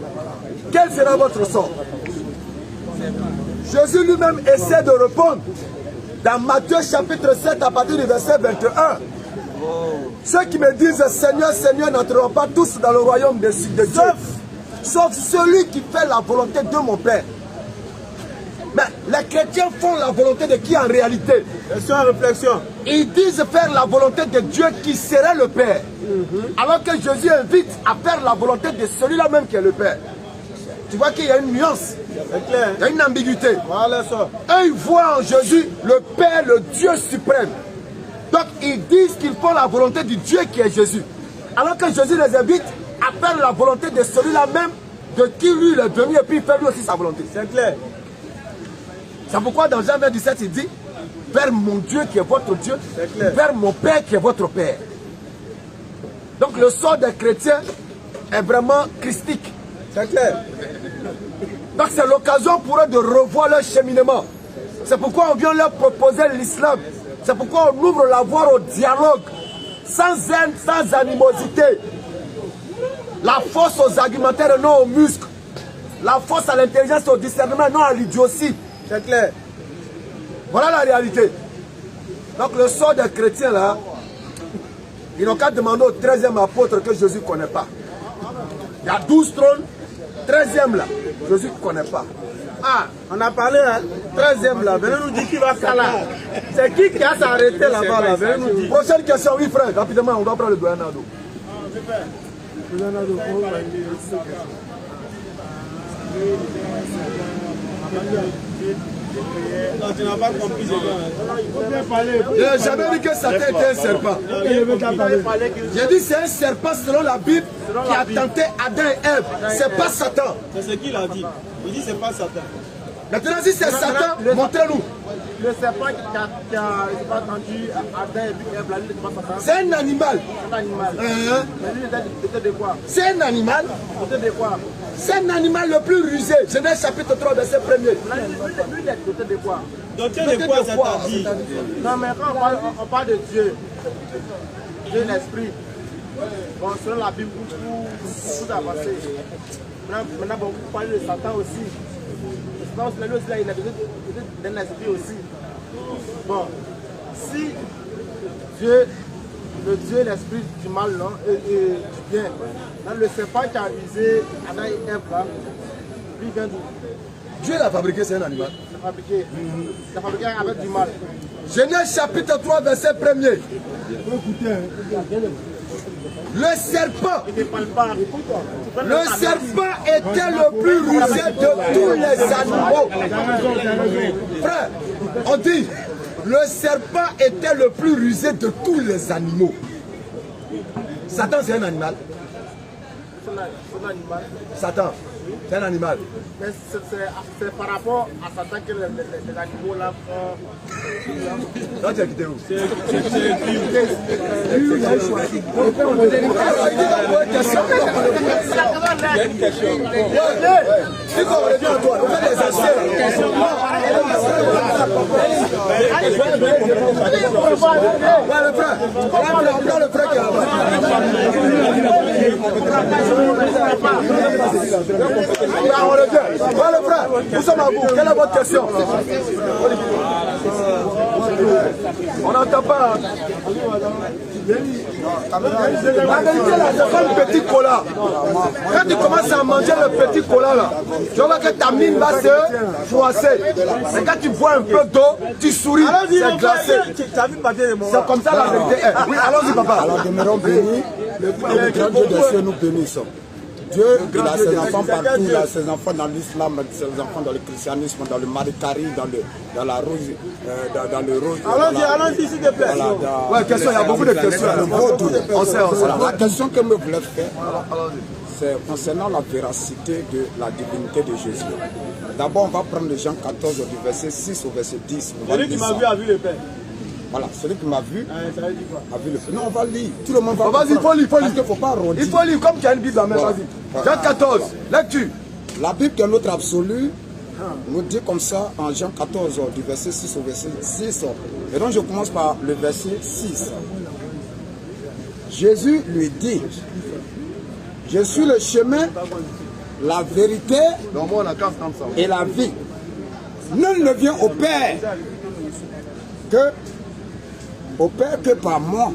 Quel sera votre sort? Jésus lui-même essaie de répondre dans Matthieu chapitre 7 à partir du verset 21. Ceux qui me disent Seigneur, Seigneur n'entreront pas tous dans le royaume de Dieu, sauf celui qui fait la volonté de mon Père. Mais les chrétiens font la volonté de qui en réalité? Question et réflexion. Ils disent faire la volonté de Dieu qui serait le Père. Alors que Jésus invite à faire la volonté de celui-là même qui est le Père. Tu vois qu'il y a une nuance, C'est clair. il y a une ambiguïté. Voilà ça. Eux, ils voient en Jésus le Père, le Dieu suprême. Donc, ils disent qu'ils font la volonté du Dieu qui est Jésus. Alors que Jésus les invite à faire la volonté de celui-là même de qui lui il est venu et puis il fait lui aussi sa volonté. C'est clair. C'est pourquoi dans Jean 17, il dit vers mon Dieu qui est votre Dieu, vers mon Père qui est votre Père. Donc, le sort des chrétiens est vraiment christique. C'est clair. Donc c'est l'occasion pour eux de revoir leur cheminement. C'est pourquoi on vient leur proposer l'islam. C'est pourquoi on ouvre la voie au dialogue, sans haine, sans animosité. La force aux argumentaires et non aux muscles. La force à l'intelligence et au discernement, non à l'idiotie. C'est clair. Voilà la réalité. Donc le sort des chrétiens là, ils n'ont qu'à demander au 13e apôtre que Jésus ne connaît pas. Il y a 12 trônes. 13e là, Jésus ne connaît pas. Ah, on a parlé, hein, 13e là, venez nous dire qui va faire là. C'est qui a s'arrêté là-bas là, venez nous dire. Prochaine question, oui frère, rapidement, on doit prendre le doyen Nado. Non, tu n'as pas compris. Je n'ai jamais dit que Satan était un serpent. J'ai dit c'est un serpent selon la Bible qui a tenté Adam et Ève. C'est pas Satan. C'est ce qu'il a dit. Il dit c'est pas Satan. Maintenant, si c'est Satan, montrez-nous. Le serpent qui a entendu Adam et puis Ève, la lune de Satan. C'est un animal. C'est un animal. Mais lui, il était de quoi? C'est un animal. Il était de quoi? C'est un animal le plus rusé. Genèse chapitre 3, verset 1er. Lui, il était de quoi? Donc, de quoi ça t'a dit? Non, mais quand on parle de Dieu, Dieu l'esprit, bon, selon la Bible, tout a passé. Maintenant, bon, vous parlez de Satan aussi. Satan aussi, lui aussi, il a d'un esprit aussi. Bon, si Dieu, le Dieu et l'esprit du mal, non, et du bien, dans le serpent qui a visé Adam et Ève, là, lui vient d'où? Dieu l'a fabriqué, c'est un animal. C'est fabriqué avec du mal. Genèse chapitre 3, verset 1er. Le serpent était le plus rusé de tous les animaux. Frère, on dit, le serpent était le plus rusé de tous les animaux. Satan, c'est un animal. Satan, c'est un animal. Mais c'est par rapport à Satan que les animaux là font. Là, tu as quitté où? Il y a une question. Si vous revenez à toi, on fait des anciens. Ouais, le frère. Regarde le frère qui est là-bas. On revient. Ouais, le frère. Nous sommes à vous. Quelle est votre question? On n'entend pas. La vérité là, c'est pas le petit cola. Quand tu commences à manger le petit cola là, tu vois que ta mine va se froisser. Mais quand tu bois un peu d'eau, tu souris, c'est glacé. C'est comme ça la vérité est. Oui, allons-y papa. Alors demeurons bénis, le grand Dieu des cieux nous bénissons. Dieu, il a ses enfants partout, il a ses enfants dans l'islam, ses enfants dans le christianisme, dans le maricari, dans la rose, dans le rose. Allons-y, s'il te plaît. Ouais, question, il y a beaucoup de questions. On sait. La question que me voulais faire, c'est concernant la véracité de la divinité de Jésus. D'abord, on va prendre Jean 14, du verset 6 au verset 10. Celui qui m'a vu a vu le Père. Voilà, celui qui m'a vu a vu le Père. Non, on va lire. Tout le monde va. Vas-y, il faut lire. Parce qu'il ne faut pas redire. Il faut lire comme tu as une Bible en main, vas-y. Jean 14, lecture. La Bible qui est notre absolu nous dit comme ça en Jean 14, du verset 6 au verset 6. Et donc je commence par le verset 6. Jésus lui dit, je suis le chemin, la vérité et la vie. Nul ne vient au Père que par moi.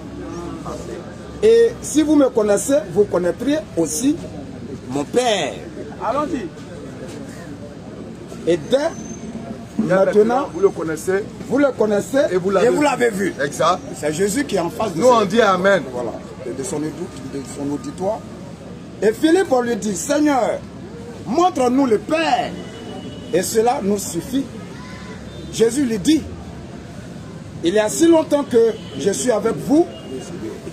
Et si vous me connaissez, vous connaîtrez aussi mon Père. Allons-y. Et dès maintenant, vous le connaissez. Vous le connaissez et vous l'avez vu. Exact. C'est Jésus qui est en face de nous. On dit Amen. Voilà. De son auditoire. Et Philippe, on lui dit, Seigneur, montre-nous le Père. Et cela nous suffit. Jésus lui dit, il y a si longtemps que je suis avec vous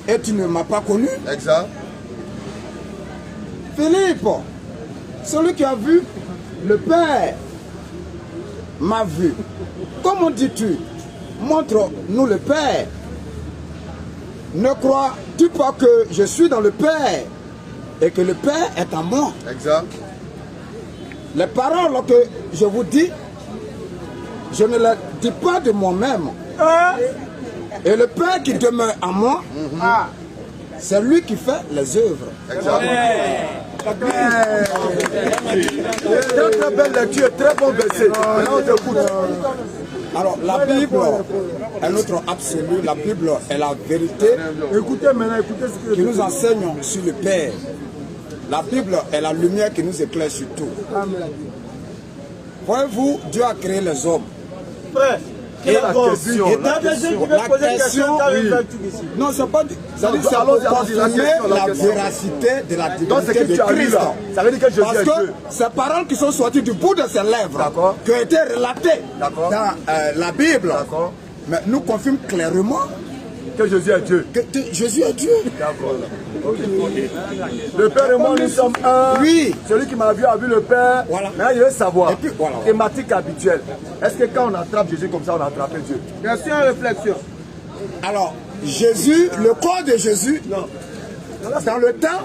et tu ne m'as pas connu. Exact. Philippe, celui qui a vu le Père m'a vu. Comment dis-tu, montre-nous le Père? Ne crois-tu pas que je suis dans le Père et que le Père est en moi? Exact. Les paroles que je vous dis, je ne les dis pas de moi-même. Et le Père qui demeure en moi, c'est lui qui fait les œuvres. Exact. Très belle lecture, très bon verset. Maintenant on t'écoute. Alors la Bible est notre absolu, la Bible est la vérité. Écoutez maintenant, écoutez ce que qui nous enseigne sur le Père. La Bible est la lumière qui nous éclaire sur tout. Voyez-vous, Dieu a créé les hommes. Frère, et la question, non, c'est pas ça dit ça la véracité de la divinité de Christ. Ça veut dire que Jésus parce que ces paroles qui sont sorties du bout de ses lèvres, qui ont été relatées dans la Bible, mais nous confirment clairement Que Jésus est Dieu. Que Jésus est Dieu. D'accord. Okay. Le Père et moi, nous sommes un. Oui. Celui qui m'a vu a vu le Père. Voilà. Maintenant, il veut savoir. Et puis, voilà. Thématique habituelle. Est-ce que quand on attrape Jésus comme ça, on a attrapé Dieu? Question et réflexion. Alors, Jésus, le corps de Jésus, dans le temps,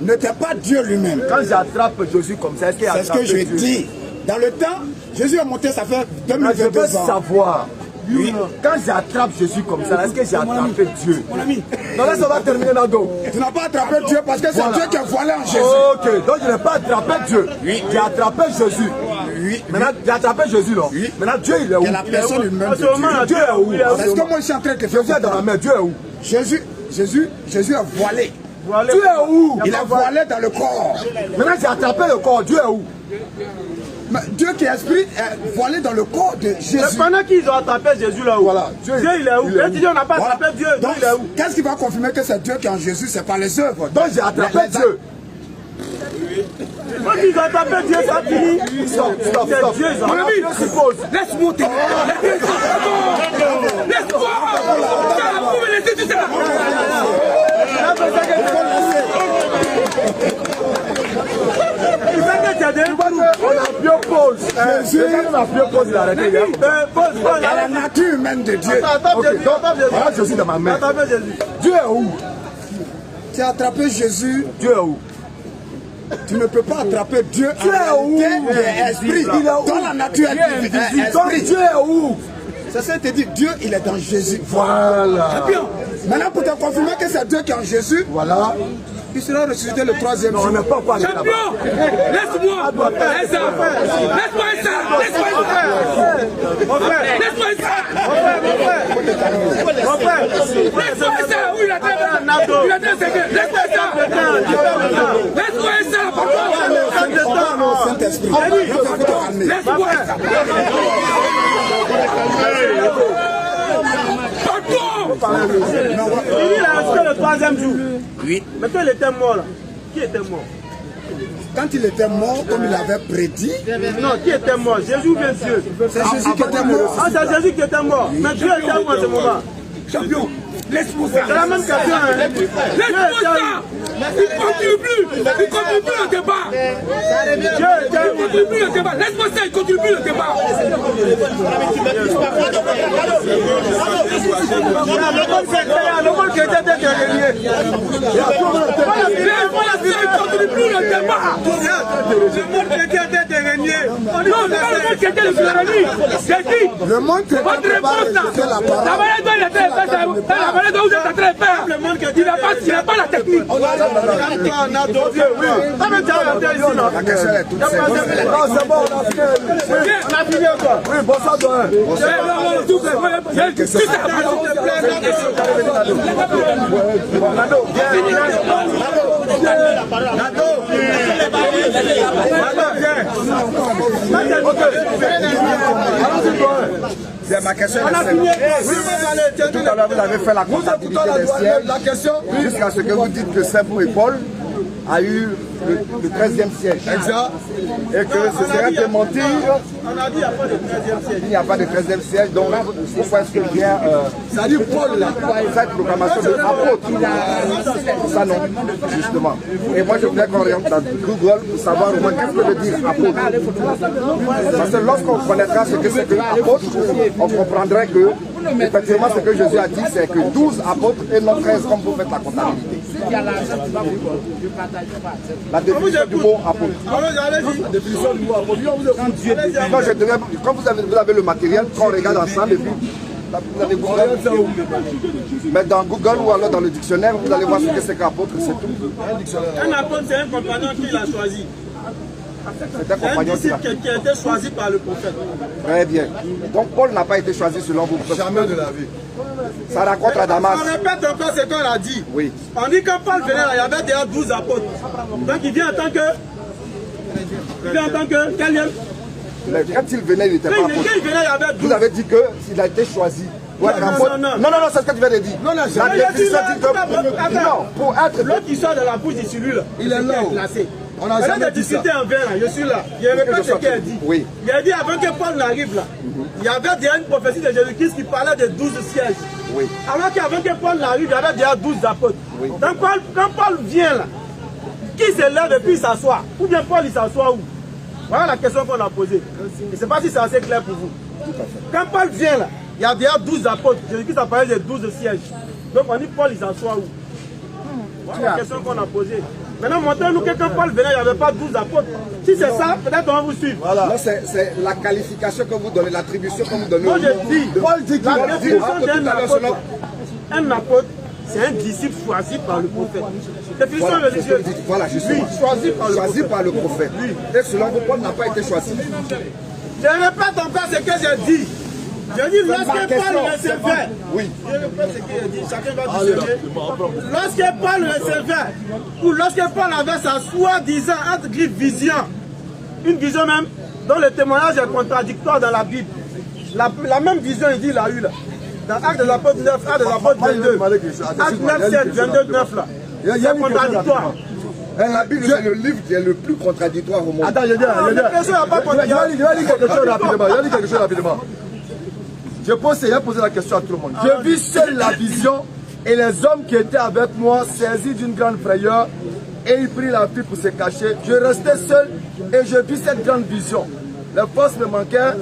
n'était pas Dieu lui-même. Quand j'attrape Jésus comme ça, est-ce qu'il a attrapé Dieu? C'est ce que je dis. Dans le temps, Jésus est monté, ça fait Je 2022 veux ans. savoir. Oui. Quand j'attrape Jésus comme ça, est-ce que j'ai attrapé Dieu? Mon ami, Non, là, ça va terminer, Nando. tu n'as pas attrapé Dieu parce que c'est Voilà. Dieu qui est voilé en Jésus. Ok, donc je n'ai pas attrapé Dieu. Oui. J'ai attrapé Jésus. Oui. Maintenant, j'ai attrapé Jésus, là. Oui. Maintenant, Dieu, il est où? Que la personne lui-même de Dieu. Dieu est où? Est-ce que moi je suis en train de te faire Jésus est dans la main, Dieu est où? Jésus est voilé. Dieu est où? Il est voilé dans le corps. Maintenant, j'ai attrapé le corps, Dieu est où? Mais Dieu qui est esprit est voilé dans le corps de Jésus. C'est pendant qu'ils ont attrapé Jésus là où? Voilà. Dieu il est où? Dieu dit on n'a pas Voilà. attrapé Dieu, Dieu Donc, il est où? qu'est-ce qui va confirmer que c'est Dieu qui est en Jésus? C'est pas les œuvres. Donc j'ai attrapé Dieu. Quand ils ont attrapé Dieu, ça finit. Stop. C'est Dieu, ils ont Mon ami, je suppose. Laisse-moi te laisse-moi. Vous me laissez tout ça. On a biopause. Jésus a biopause, il a arrêté. Il y a la nature humaine de Dieu. Ok, donc voilà Jésus dans ma main. Dieu est où? Tu as attrapé Jésus. Dieu est où? Tu ne peux pas attraper Dieu Dieu est où? est esprit. Il est où? Dans la nature est Donc esprit. Dieu est où? C'est ça que te dit, Dieu il est dans Jésus. Voilà. Bien. Maintenant pour te confirmer que c'est Dieu qui est en Jésus, Voilà. il sera ressuscité le troisième On jour. n'est pas encore allé là-bas. Champion, laisse-moi. Laisse-moi ça. Mon frère, Laisse-moi ça. mon frère. Laisse-moi ça. Oui, il a très Laisse-moi ça. Laisse-moi ça. Pardon. Saint-Esprit. Laisse-moi ça. Pardon. Il a resté le troisième jour. Oui. Mais quand il était mort là, qui était mort? Quand il était mort, comme il avait prédit, Non, qui était mort? Jésus ou bien Dieu? c'est Jésus qui était mort. Ah, c'est Jésus qui était mort. Mais Dieu était où en ce moment? Champion, laisse-moi ça. C'est la même question. Hein? Laisse-moi ça. Il continue plus le débat. Il continue plus le débat. Laisse-moi ça, il continue plus le débat. Le qui était dernier. Laisse-moi ça, il continue plus le débat. Le monde qui était dernier. Non, c'est pas le monde qui était le dernier. J'ai dit, Le monde qui votre réponse là, la manière dont il a fait la manière dont vous êtes en train de faire, il n'a pas la technique. La question est toute simple. Non, c'est bon, on a fini. Oui, bonsoir, toi. C'est ma question est simple. Tout à l'heure, vous avez fait la comptabilité des sièges jusqu'à ce que vous dites que Saint-Paul et Paul a eu le 13e siège. Exact. Et que ce serait de mentir. On a dit il n'y a pas de 13e siège. Il n'y a pas de 13e siège, donc pourquoi est-ce que vient Ça dit Paul là. cette proclamation de apôtre? Ça non, justement. Et moi je voulais qu'on regarde dans Google pour savoir au moins qu'est-ce que veut dire apôtre. Parce que lorsqu'on connaîtra ce que c'est que apôtre, on comprendrait que effectivement ce que Jésus a dit c'est que 12 apôtres et non 13 comme vous faites la comptabilité. La définition du mot apôtre. La définition du mot apôtre. Non, je dirais, quand vous avez le matériel, quand on regarde ensemble, et puis vous avez Google. Mais dans Google ou alors dans le dictionnaire, vous allez voir ce que c'est qu'apôtre, c'est tout. Un apôtre, c'est un compagnon qui l'a choisi. C'est un C'est un compagnon qui disciple l'a. qui a été choisi par le prophète. Très bien. Donc Paul n'a pas été choisi selon vous. Jamais de la vie. Ça raconte à Damas. On répète encore ce qu'on a dit. Oui. On dit que Paul venait là, il y avait déjà 12 apôtres. Donc il vient en tant que... Il vient en tant que... Quel lien? Quand il venait, il n'était pas Quand apôtre. il venait, il y avait 12. Vous avez dit qu'il a été choisi. Pour être Non, apôtre. non, non. Non, c'est ce que tu viens de dire. Non, non, La définition dit que. Non, pour être. L'autre qui sort de la bouche de celui-là. Il est là. Placé. On a jamais dit ça. En vain, je suis là. Je répète ce qu'il a dit. Oui. Il a dit avant que Paul n'arrive là, il y avait déjà une prophétie de Jésus-Christ qui parlait de 12 sièges. Oui. Alors qu'avant que Paul n'arrive, il y avait déjà 12 apôtres. Oui. Donc quand Paul vient là, qui se lève et puis s'assoit? Ou bien Paul il s'assoit où? Voilà la question qu'on a posée. Je ne sais pas si c'est assez clair pour vous. Tout à fait. Quand Paul vient là, il y a déjà 12 apôtres. Jésus-Christ a parlé de 12 sièges. Donc on dit Paul il s'assoit où? Voilà la question qu'on a posée. Maintenant, montrez-nous que quand Paul venait, il n'y avait pas 12 apôtres. Si c'est ça, peut-être on va vous suivre. Voilà. Là, c'est la qualification que vous donnez, l'attribution que vous donnez. Moi, je dis, Paul dit qu'il la définition d'un apôtre, un apôtre, c'est un disciple choisi par le prophète. Définition religieuse. Voilà, justement. Oui, choisi par le prophète. Oui. Et selon vous, Paul n'a pas été choisi. Je répète encore ce que j'ai dit. Je dis, lorsque Paul recevait, oui. Je répète ce qu'il a dit, chacun va discerner. Lorsque Paul recevait, ou lorsque Paul avait sa soi-disant entre griffes vision, une vision même dont le témoignage est contradictoire dans la Bible. La même vision, il dit, il a eu là. Dans Actes de l'apôtre 9, Actes de l'apôtre 22, Actes 9, 7, 22, 9 là. C'est contradictoire. La Bible, c'est le livre qui est le plus contradictoire au monde. Attends, je vais dire quelque chose rapidement. J'ai posé la question à tout le monde. J'ai vu seule la vision et les hommes qui étaient avec moi saisis d'une grande frayeur et ils prirent la fuite pour se cacher. Je restais seul et je vis cette grande vision. Les forces me manquaient.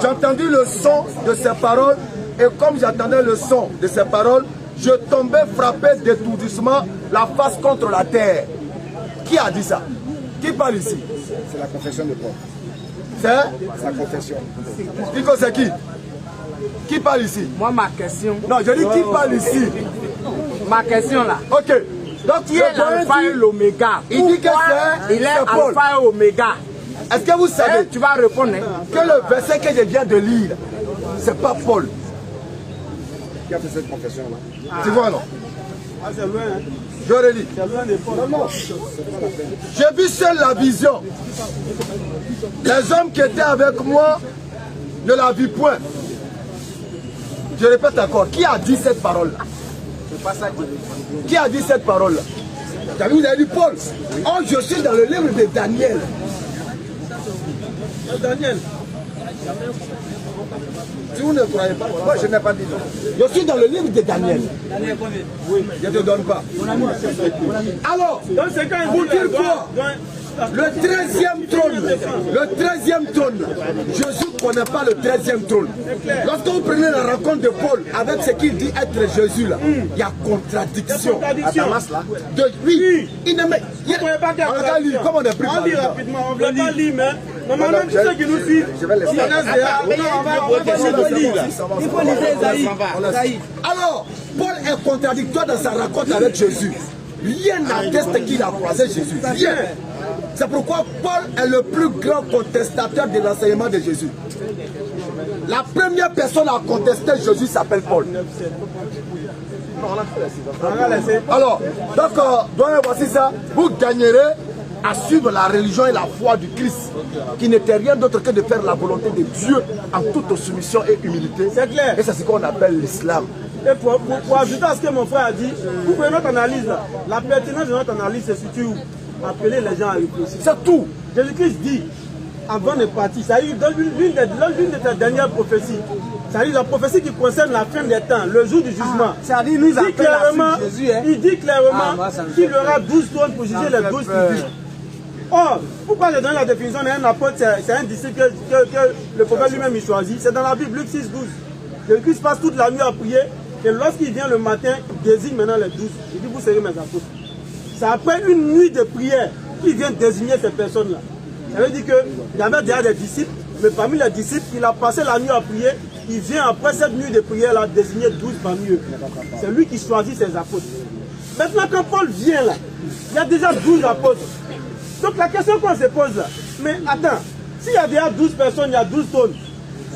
J'ai entendu le son de ces paroles et comme j'entendais le son de ces paroles, je tombais frappé d'étourdissement, la face contre la terre. Qui a dit ça? Qui parle ici? C'est la confession de Paul. C'est sa confession. Nico, c'est qui? Qui parle ici? Moi, ma question. Non, je dis qui parle ici? Ma question là. Ok. Donc, Qui est l'alpha et l'oméga? Il dit que il est Paul. alpha et oméga. Est-ce que vous savez Tu vas répondre. que le verset que je viens de lire, c'est pas Paul? Qui a fait cette confession-là? Tu vois, non? Ah, c'est loin, hein? Je relis. C'est loin des Paul. Non. J'ai vu seule la vision. Les hommes qui étaient avec moi ne la vit point. Je répète encore, qui a dit cette parole-là? Qui a dit cette parole-là? Vous avez dit Paul. Oh, je suis dans le livre de Daniel. Daniel. Si vous ne croyez pas, Moi, je n'ai pas dit non. je suis dans le livre de Daniel. Oui, je ne te donne pas. Alors, Donc c'est quand il vous dit dire quoi? Le 13e trône, Jésus ne connaît pas le 13e trône. Lorsque vous prenez la rencontre de Paul avec ce qu'il dit être Jésus là, il y a contradiction. À Damas là. Oui, il ne met. Vous ne pouvez pas dire On va lire, comme on est pris on par lit le temps. rapidement, on ne veut pas lire, mais normalement tous ceux qui nous suivent, Je vais laisser. on va lire. Il faut lire Esaïe. Alors, Paul est contradictoire dans sa rencontre avec Jésus. Rien n'atteste qu'il a croisé Jésus. Rien. C'est pourquoi Paul est le plus grand contestateur de l'enseignement de Jésus. La première personne à contester Jésus s'appelle Paul. Alors, donc, voici ça. Vous gagnerez à suivre la religion et la foi du Christ, qui n'était rien d'autre que de faire la volonté de Dieu en toute soumission et humilité. C'est clair. Et c'est ce qu'on appelle l'islam. Et pour ajouter à ce que mon frère a dit, vous prenez notre analyse là. La pertinence de notre analyse se situe où? Appeler les gens à réfléchir. C'est tout. Jésus-Christ dit, avant de partir, ça a eu dans l'une de ses dernières prophéties, ça a eu la prophétie qui concerne la fin des temps, le jour du jugement. C'est-à-dire, nous appelons Jésus. Il dit clairement qu'il y aura 12 trônes pour juger les 12 tribus. Or, pourquoi je donne la définition d'un apôtre, c'est un disciple que le prophète lui-même il choisit. C'est dans la Bible, Luc 6, 12. Jésus-Christ passe toute la nuit à prier, et lorsqu'il vient le matin, il désigne maintenant les 12. Il dit, vous serez mes apôtres. C'est après une nuit de prière qu'il vient désigner ces personnes-là. Ça veut dire qu'il y avait déjà des disciples, mais parmi les disciples, il a passé la nuit à prier. Il vient après cette nuit de prière-là désigner 12 parmi eux. C'est lui qui choisit ses apôtres. Maintenant, quand Paul vient là, il y a déjà 12 apôtres. Donc la question qu'on se pose là, mais attends, s'il y a déjà 12 personnes, il y a 12 tonnes,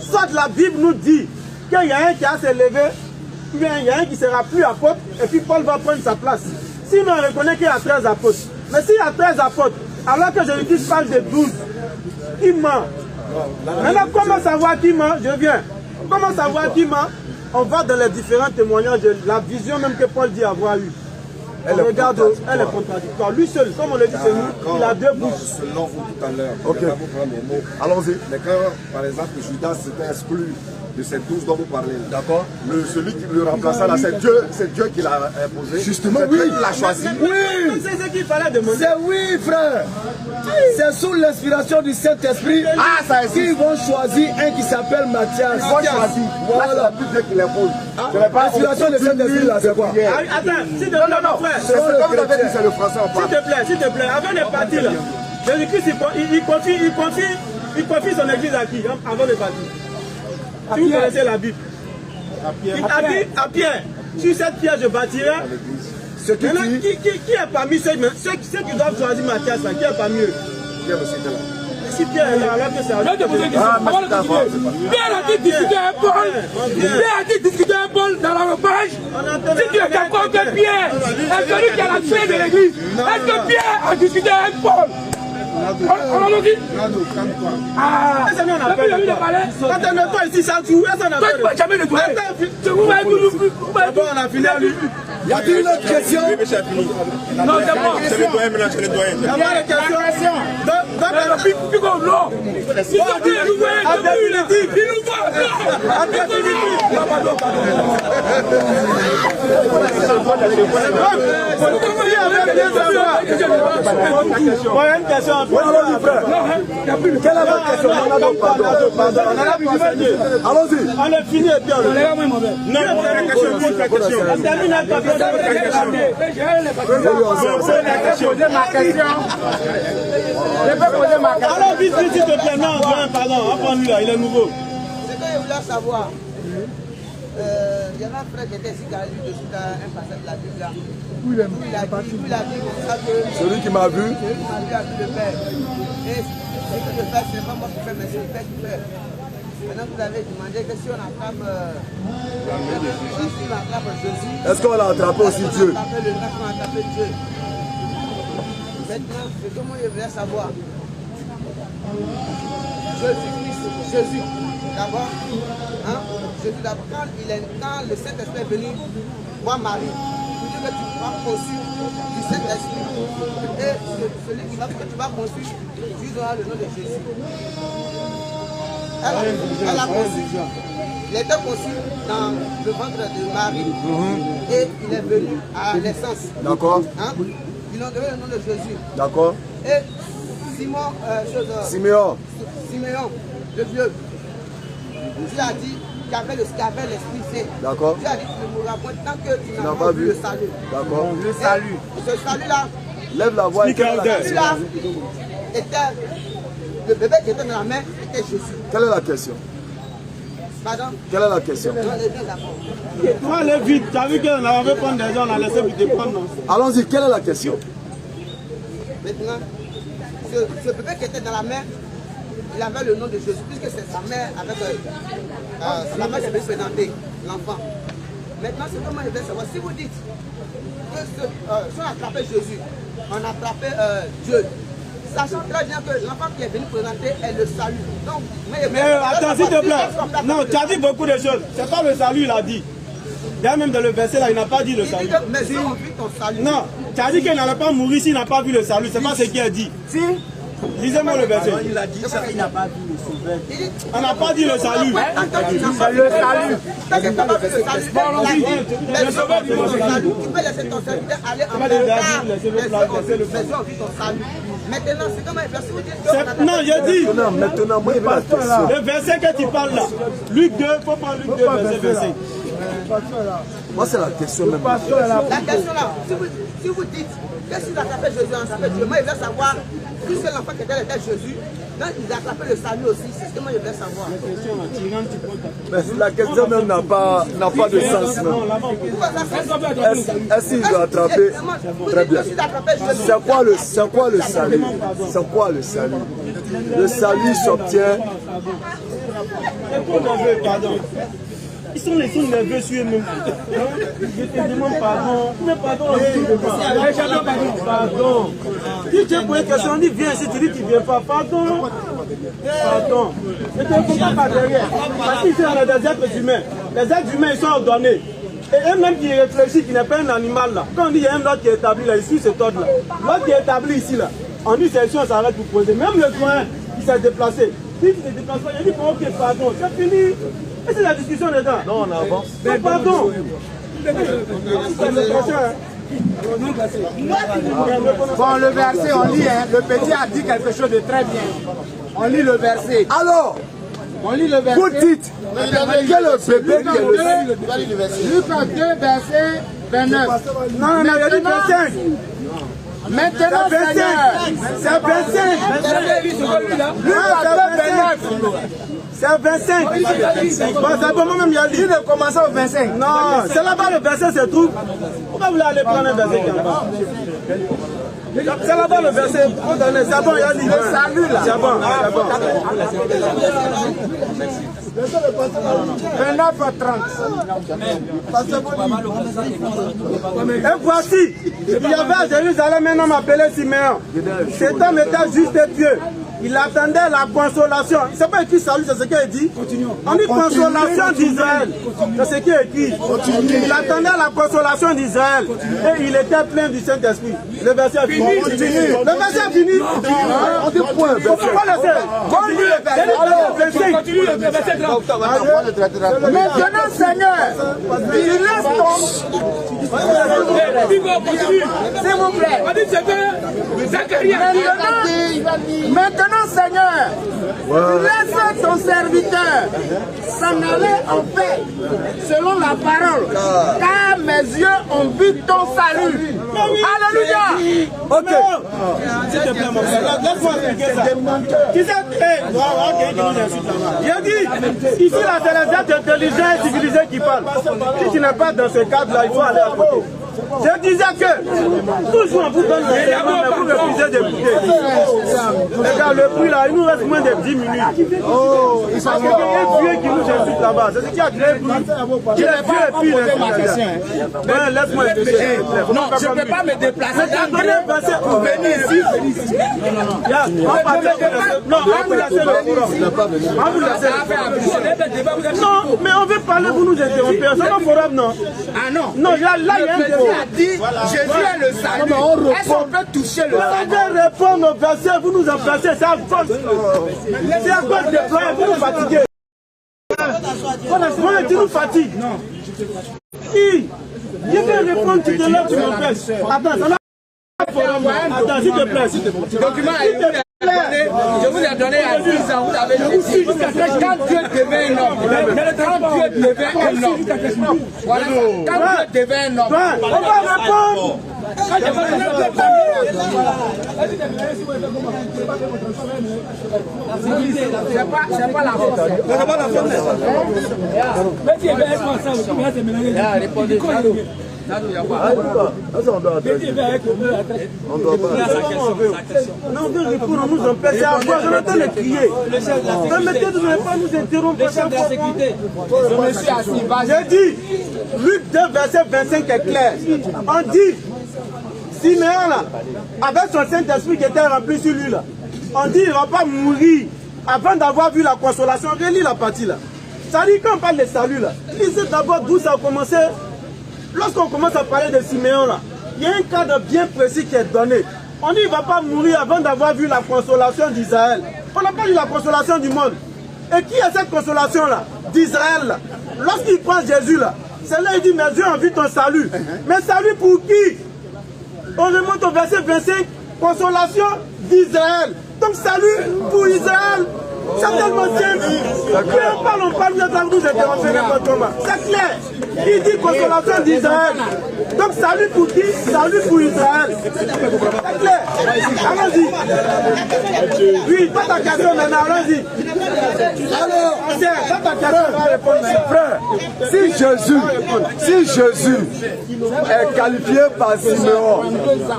soit la Bible nous dit qu'il y a un qui a se levé, ou bien il y a un qui ne sera plus apôtre, et puis Paul va prendre sa place. Sinon, on reconnaît qu'il y a 13 apôtres. Mais s'il y a 13 apôtres, alors que Jésus-Christ parle de 12, il ment. Maintenant, comment savoir qui ment? Je viens. Comment savoir qui ment? On va dans les différents témoignages de la vision même que Paul dit avoir eu. Regarde, elle est contradictoire. Lui seul, comme on le dit chez nous, il a deux bouches. Selon vous tout à l'heure, Ok. Allons-y. mais quand, par exemple, Judas s'était exclu de ces 12 dont vous parlez, D'accord. Celui qui le remplaçait là, c'est Dieu qui l'a imposé. Justement, C'est Dieu oui. qui l'a choisi. Oui. C'est ce qu'il fallait demander. C'est oui, frère. C'est sous l'inspiration du Saint-Esprit qu'ils vont choisir un qui s'appelle Matthias. Ils vont choisir. Voilà la Bible qui l'impose. L'inspiration du Saint-Esprit, là, c'est quoi? Attends, s'il te plaît, mon frère. C'est comme vous avez dit, c'est le français en parle. S'il te plaît, avant de partir là, Jésus-Christ, il confie son église à qui avant de partir? Si vous connaissez la Bible. Il a dit à Pierre, sur cette pierre je bâtirai. Maintenant, qui est parmi ceux qui doivent choisir Matthias, qui est parmi eux? Si Pierre est là, alors que c'est à lui. Pierre a dit discuter un Paul. Pierre a dit discuter un Paul dans la repage. Si tu es d'accord que Pierre est celui qui a la clé de l'église, est-ce que Pierre a discuté un Paul? On l'a dit. Ah, Ça, on appelle le toit. Quand on nettoie ici, ça joue. Ça, on appelle toi, jamais nettoyé. Bon, on a fini à lui. Y a-t-il une autre question? Non, c'est moi. C'est le doyen maintenant, c'est le doyen. Il y a pas de question. Donc, Puis comme non. Il nous dit, il nous il y a une question. Quelle est votre question? Allons-y. On est fini et puis on est. Non, la question, pose la question. On termine avec la question. Alors, vite, s'il te plaît. Non, pardon, apprends-lui là, il est nouveau. Ce que je voulais savoir, il y avait un frère qui était ici qui a lu dessus un passage de la Bible là. Il a dit comme ça que Celui qui m'a vu. celui qui m'a vu a vu le Père. Et ce que je fais, ce n'est pas moi qui fais, mais c'est le Père qui fait. Maintenant, vous avez demandé que si on attrape Jésus, Est-ce qu'on l'a attrapé aussi Dieu? on a attrapé Dieu. Maintenant, ce que moi je voulais savoir, Jésus, d'abord, hein, Jésus d'abord, quand le Saint-Esprit est venu voir Marie, il dit que tu vas conçu du Saint-Esprit. Et celui que tu vas conçu, tu donneras le nom de Jésus. Elle a conçu. Il était conçu dans le ventre de Marie et il est venu à naissance. D'accord. Hein? Ils ont donné le nom de Jésus. D'accord. Et Siméon. Siméon, le vieux, Dieu a dit qu'il y avait l'Esprit Saint. D'accord. Dieu a dit tu ne mourras point tant que tu Tu n'as pas vu le salut. D'accord. Le salut. Ce salut-là, Lève la voix et quelle est la question? celui-là était, le bébé qui était dans la main était Jésus. Quelle est la question? Pardon? Quelle est la question? Non, les deux d'accord. Toi, allez vite. Tu as vu qu'on avait prendre des gens, on a laissé pour te prendre, non? Allons-y, quelle est la question? Maintenant, ce bébé qui était dans la main, il avait le nom de Jésus, puisque c'est sa mère avec sa mère qui avait présenté l'enfant. Maintenant, c'est comment je vais savoir. Si vous dites que si on attrapait Jésus, on attrapait Dieu, sachant très bien que l'enfant qui est venu présenter est le salut. Donc, mais attends, s'il te plaît. Non, tu as dit beaucoup de choses. C'est pas le salut, il a dit. Il y a même dans le verset là, il n'a pas dit le salut. Il dit que mes yeux ont vu ton salut. Non, tu as dit qu'il n'allait pas mourir s'il n'a pas vu le salut. C'est pas ce qu'il a dit. Si. Lisez-moi le verset. Il a dit ça, il n'a pas vu le sauveur. On n'a pas dit le salut. C'est le salut. Tant que tu n'as pas vu le salut, le sauveur dit le salut. Tu peux laisser ton serviteur aller en plein car mes yeux ont vu ton salut. Maintenant, c'est comment il fait. Si vous dites que... Non, j'ai dit. Maintenant, moi, il va la question. Le verset que tu parles là. Luc 2, il faut prendre Luc 2, verset 25. Moi, c'est la question même. La question là, si vous dites que si vous attrapez Jésus, on attrape Dieu, moi je veux savoir, puisque l'enfant qui était Jésus, donc ils attrapaient le salut aussi, c'est ce que moi je veux savoir. Mais la question même n'a pas de sens même. Est-ce qu'il doit attraper? Très bien. C'est quoi le salut? C'est quoi le salut? Le salut s'obtient. Pardon. Ils sont nerveux sur eux-mêmes. Je te demande pardon. Mais pardon, pardon. Si tu poses une question, on dit viens ici, tu dis tu ne viens pas. Pardon. Pardon. Ne te fais pas derrière. Parce qu'ici on a des êtres humains. Les êtres humains, ils sont ordonnés. Et un même qui réfléchit, qui n'est pas un animal là. Quand on dit il y a un autre qui est établi là, ici cet ordre là. L'autre qui est établi ici là. On dit c'est ici, on s'arrête pour poser. Même le doyen qui s'est déplacé. Il s'est déplacé, il dit ok, pardon, c'est fini. Et c'est la discussion les gars. Non, on avance. Mais pardon. Bon, le verset, on lit, hein. Le petit a dit quelque chose de très bien. On lit le verset. Alors, on lit le verset. vous dites, quel est le bébé qui est le Lucas 2, verset 29. Non, il a dit 25. Maintenant, Seigneur, c'est 25. Lucas 2, 29. C'est 25. Bon, c'est bon, moi-même, il a dit. Il a commencé au 25. Non, c'est là-bas le verset, c'est tout. Pourquoi vous voulez aller prendre un verset qui est là-bas? C'est là-bas le verset. C'est bon, il a dit. Le salut là. C'est bon, c'est bon. 29h30. Et voici, il y avait à Jérusalem un homme appelé Siméon. Cet homme était juste et pieux. Il attendait la consolation. C'est pas écrit salut, c'est ce qui est dit. On dit consolation d'Israël. C'est ce qui est écrit. Il attendait la consolation d'Israël. Et il était plein du Saint-Esprit. Le verset est fini. Le verset est fini. On dit point. Il ne faut pas laisser. Continue le verset 30. Maintenant, Seigneur, il laisse tomber. S'il vous plaît. Maintenant, Seigneur, laisse ton serviteur s'en aller en paix, selon la parole, car mes yeux ont vu ton salut. Alléluia. Ok. S'il te plaît, mon frère, laisse-moi expliquer ça. Qui s'est j'ai dit, ici, là, c'est les êtres intelligents et civilisés qui parlent. Si tu n'es pas dans ce cadre-là, il faut aller à côté. Je disais que toujours on vous donne des éléments, mais vous refusez d'écouter. Regarde le bruit là, il nous reste moins de 10 minutes. Oh, il s'en va. Il y a un vieux qui nous insulte là-bas. C'est ce qui a créé le bruit. Il est vieux et puis il est laisse-moi expliquer. Non, je ne peux pas me déplacer. Mais tu as donné un verset pour venir ici. Non, on vous laissez le forum. On vous laissez le forum. Non, mais on veut parler, vous nous interrompez. C'est un forum, non? Ah non. Non, là, il y a un Jésus a dit, Jésus est le salut. Est-ce qu'on peut toucher le salut? On veut répondre au verset, vous nous empêchez. C'est à cause des plans, vous nous fatiguez. Moi, tu nous fatigues. Non. Si, je vais répondre, tu te lèves, tu m'empêches. Attends, ça va. Attends, s'il te plaît. Document je vous ai donné à 10 ans, vous avez dit quand Dieu devait un homme, quand Dieu devait un homme, voilà, quand Dieu devait un homme, on va répondre. C'est pas la faute. C'est pas la faute. Non, on veut répondre, on nous empêche à voir, on entend les crier. Permettez de ne pas nous interrompre. J'ai dit, Luc 2, verset 25 est clair. On dit, Siméon là, avec son Saint-Esprit qui était rempli sur lui là, on dit il ne va pas mourir avant d'avoir vu la consolation. Relis la partie là. Ça dit quand on parle de salut là, lisez d'abord d'où ça a commencé. Lorsqu'on commence à parler de Siméon là, il y a un cadre bien précis qui est donné. On dit il ne va pas mourir avant d'avoir vu la consolation d'Israël. On n'a pas vu la consolation du monde. Et qui est cette consolation là? D'Israël là. Lorsqu'il prend Jésus là, c'est là il dit mes yeux ont vu ton salut. Mais salut pour qui? On remonte au verset 25, consolation d'Israël. Donc salut pour Israël. C'est tellement simple. On parle, nous interrompre n'importe comment. C'est clair. Il dit consolation d'Israël. Donc salut pour qui? Salut pour Israël. C'est clair. Allons-y. Oui, pas ta question maintenant, allons-y. Alors, pas ta question, on va répondre. Frère, si Jésus est qualifié par Siméon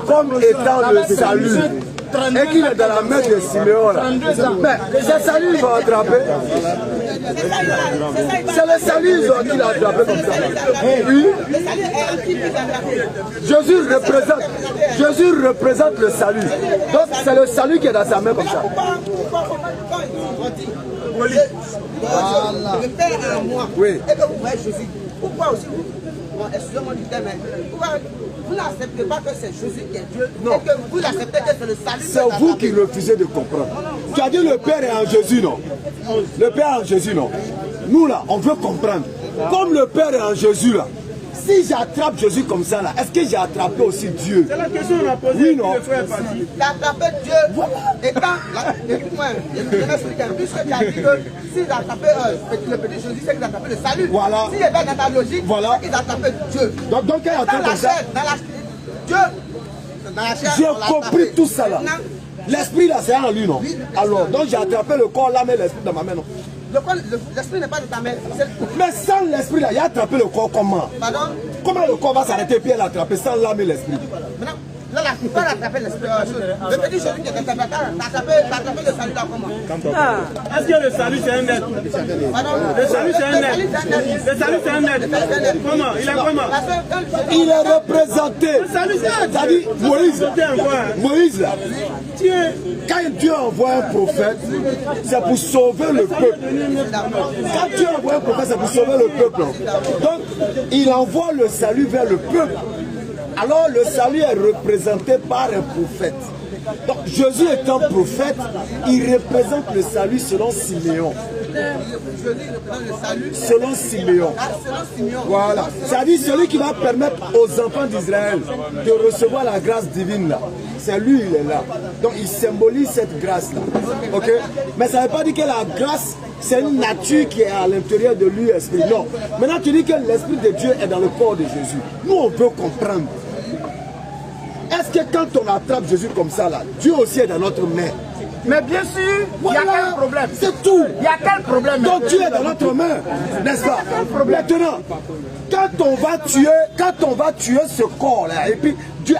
comme étant le salut, et qu'il est dans la main de Siméon là, mais ce salut il va attraper. C'est le salut qu'il a attrapé comme ça. Oui. Jésus représente le salut. Donc c'est le salut qui est dans sa main comme ça. Le Père en moi. Oui. Et que vous voyez Jésus. Pourquoi aussi bon, excusez-moi du terme, mais pourquoi vous n'acceptez pas que c'est Jésus qui est Dieu, non. Et que vous acceptez que c'est le salut. C'est vous qui refusez de comprendre. Tu as dit le Père est en Jésus, non? Le Père est en Jésus, non? Nous là, on veut comprendre. Comme le Père est en Jésus là, si j'attrape Jésus comme ça là, est-ce que j'ai attrapé aussi Dieu? C'est la question qu'on a posée. Oui, non? Tu as attrapé Dieu. Étant, écoute-moi, je vais expliquer. Puisque tu as dit que si tu as attrapé le petit Jésus, c'est que tu as attrapé le salut. Voilà. Si il est dans ta logique, voilà. c'est qu'il a attrapé Dieu. Donc quel est dans la chair, Dieu, dans la chair, j'ai compris tout ça là. L'esprit là, c'est en lui, non? Alors, donc j'ai attrapé le corps là, mais l'esprit dans ma main, non? L'esprit n'est pas de ta main. Mais sans l'esprit là, il a attrapé le corps comment? Pardon? Comment le corps va s'arrêter et puis elle a attrapé sans l'âme et l'esprit? Maintenant, là, tu peux attraper l'esprit. Le petit Jésus qui est attrapé, t'as attrapé le salut là comment? Est-ce que le salut c'est un être? Le salut c'est un être. Le salut c'est un être. Comment? Il est comment? Il est représenté. C'est-à-dire Moïse là. Quand Dieu envoie un prophète, c'est pour sauver le peuple. Quand Dieu envoie un prophète, c'est pour sauver le peuple. Donc, il envoie le salut vers le peuple. Alors, le salut est représenté par un prophète. Donc, Jésus étant prophète, il représente le salut selon Siméon. Selon Siméon. Voilà. C'est-à-dire celui qui va permettre aux enfants d'Israël de recevoir la grâce divine là. C'est lui, il est là. Donc il symbolise cette grâce-là. Ok? Mais ça ne veut pas dire que la grâce, c'est une nature qui est à l'intérieur de lui, esprit. Non. Maintenant, tu dis que l'Esprit de Dieu est dans le corps de Jésus. Nous, on peut comprendre. Est-ce que quand on attrape Jésus comme ça, là, Dieu aussi est dans notre main? Mais bien sûr, voilà. Il y a quel problème? C'est tout. Il y a quel problème? Donc Dieu est dans notre main, n'est-ce pas? Maintenant, quand on va tuer ce corps-là, et puis,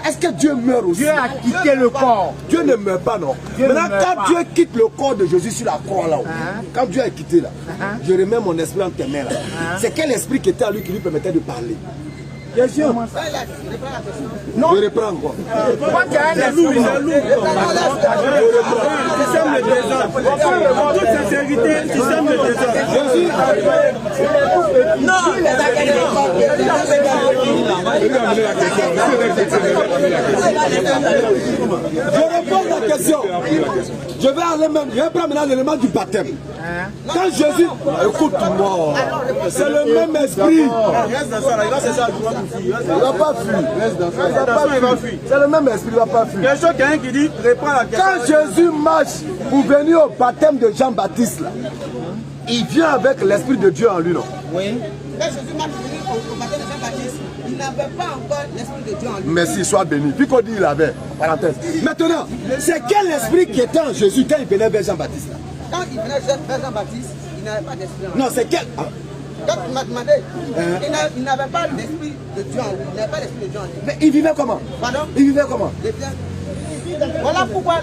est-ce que Dieu meurt aussi? Dieu a quitté le corps. Dieu ne meurt pas, non. Maintenant, quand Dieu quitte le corps de Jésus sur la croix, là, quand Dieu a quitté, là, je remets mon esprit en tes mains, là. C'est quel esprit qui était à lui qui lui permettait de parler? Bien sûr. Non. Je reprends quoi? Moi, tu as un esprit. Tu sèmes le désordre. En toute sincérité, tu sèmes le désordre. Non. Je réponds à la question. Je vais prendre maintenant l'élément du baptême. Quand Jésus... Écoute-moi. C'est le même esprit. Il ne va pas fuir. C'est le même esprit, il ne va pas fuir. Quelqu'un qui dit, réponds à la question. Quand Jésus marche pour venir au baptême de Jean-Baptiste, il vient avec l'esprit de Dieu en lui, non? Oui. Quand Jésus marche pour venir au baptême de Jean-Baptiste, il n'avait pas encore l'esprit de Dieu en lui. Merci, sois béni. Puis qu'on dit il avait, parenthèse. Maintenant, c'est quel esprit qui était en Jésus quand il venait vers Jean-Baptiste? Quand il venait vers Jean-Baptiste, il n'avait pas d'esprit en lui. Non, c'est quel... Quand tu m'as demandé, il n'avait pas l'esprit de Dieu en lui. Il n'avait pas l'esprit de Dieu en lui. Mais il vivait comment? Pardon? Il vivait comment? Voilà pourquoi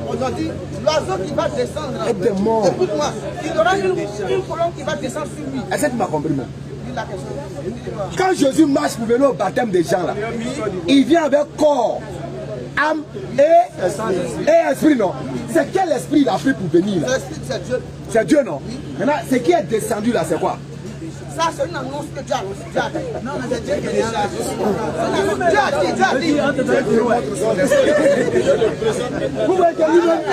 aujourd'hui, l'oiseau qui va descendre, écoute-moi, il aura une colonne qui va descendre sur lui. Est-ce que tu m'as compris, moi? Quand Jésus marche pour venir au baptême des gens, là, il vient avec corps, âme et esprit, non? C'est quel esprit il a pris pour venir là? C'est Dieu. C'est Dieu, non? Maintenant, ce qui est descendu là, c'est quoi? Ça, c'est une annonce que Dieu a dit. Non, mais c'est Dieu qui est là. Dieu a dit. Vous voyez que lui-même,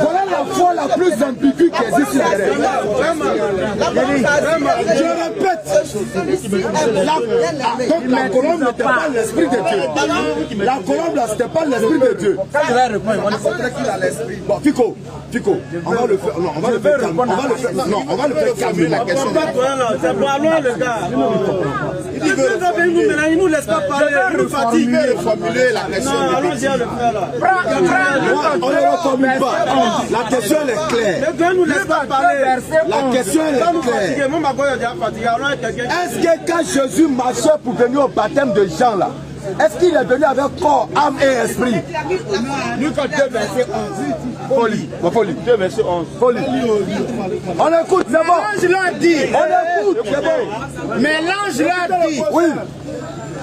voilà la foi la plus ambiguë qui existe sur la terre. Je répète, donc la colombe n'était pas l'esprit de Dieu. La colombe là, c'était pas l'esprit de Dieu. Bon, Fico, on va le faire. Non, on va le faire calmer. On va le faire calmer la question. C'est pour alors le gars. Il dit il nous laisse pas parler, il nous fatigue. Formuler la question. Non, allons-y à le faire là. On ne le reformule pas. La question elle est claire. Le gars nous laisse pas parler. La question elle est claire. Est-ce que quand Jésus marchait pour venir au baptême de Jean là, est-ce qu'il est venu avec corps, âme et esprit? Nous, quand 2 verset 11. Folie. Folie. 2 verset 11. Folie. On écoute, c'est bon. L'ange l'a dit. On écoute, c'est bon. Mais l'ange l'a dit. Oui.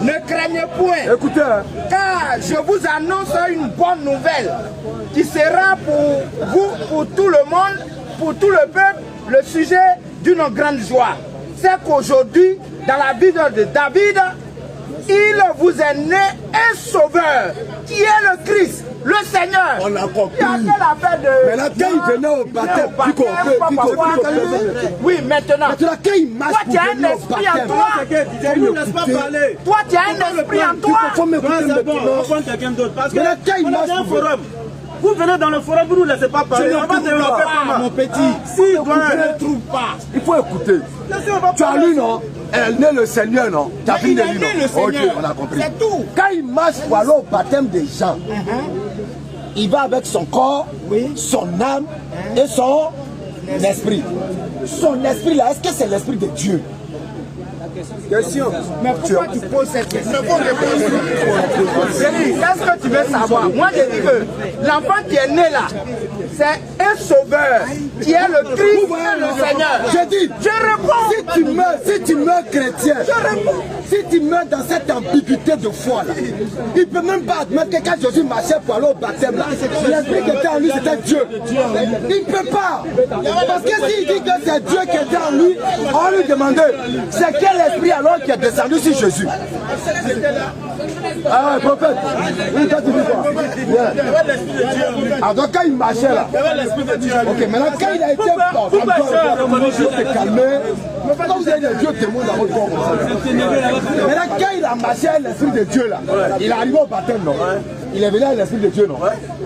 Ne craignez point. Écoutez. Car je vous annonce une bonne nouvelle qui sera pour vous, pour tout le monde, pour tout le peuple, le sujet d'une grande joie. c'est qu'aujourd'hui, dans la vie de David, il vous est né un sauveur qui est le Christ, le Seigneur. On a compris. Il a fait l'affaire de... Maintenant, quand il venait au baptême, oui, maintenant. Maintenant, quand il marche toi, tu as un esprit en toi. Toi, tu as un esprit en toi. C'est bon, on prend quelqu'un d'autre. Parce que on a un forum. Vous venez dans le forum, vous ne nous laissez pas parler. On va développer comment, mon petit. Si, il ne trouve pas. Il faut écouter. Tu as lu, non? Elle naît le Seigneur, non? Tu as vu le Seigneur. Ok, on a compris. C'est tout. Quand il marche pour aller au baptême des gens, il va avec son corps, son âme et son esprit. Son esprit là, est-ce que c'est l'esprit de Dieu? Question. Mais pourquoi tu poses cette question? Qu'est-ce que tu veux savoir? Moi je dis que l'enfant qui est né là, c'est un sauveur qui est le Christ et le Seigneur. Je dis, je réponds. Si tu meurs chrétien, si tu meurs dans cette ambiguïté de foi là, il ne peut même pas admettre que quand Jésus marchait pour aller au baptême là, l'esprit qui était en lui c'était Dieu. Il ne peut pas. Parce que s'il dit que c'est Dieu qui était en lui, on va lui demander, c'est quel esprit alors qui est descendu sur Jésus? Ah, prophète, oui, toi tu dis quoi? Alors quand il marchait là, ok, maintenant quand il a été calmé, quand vous avez des dieux témoins dans votre corps, maintenant quand il a marché à l'esprit de Dieu là, il est arrivé au baptême, non? Il est venu à l'esprit de Dieu, non?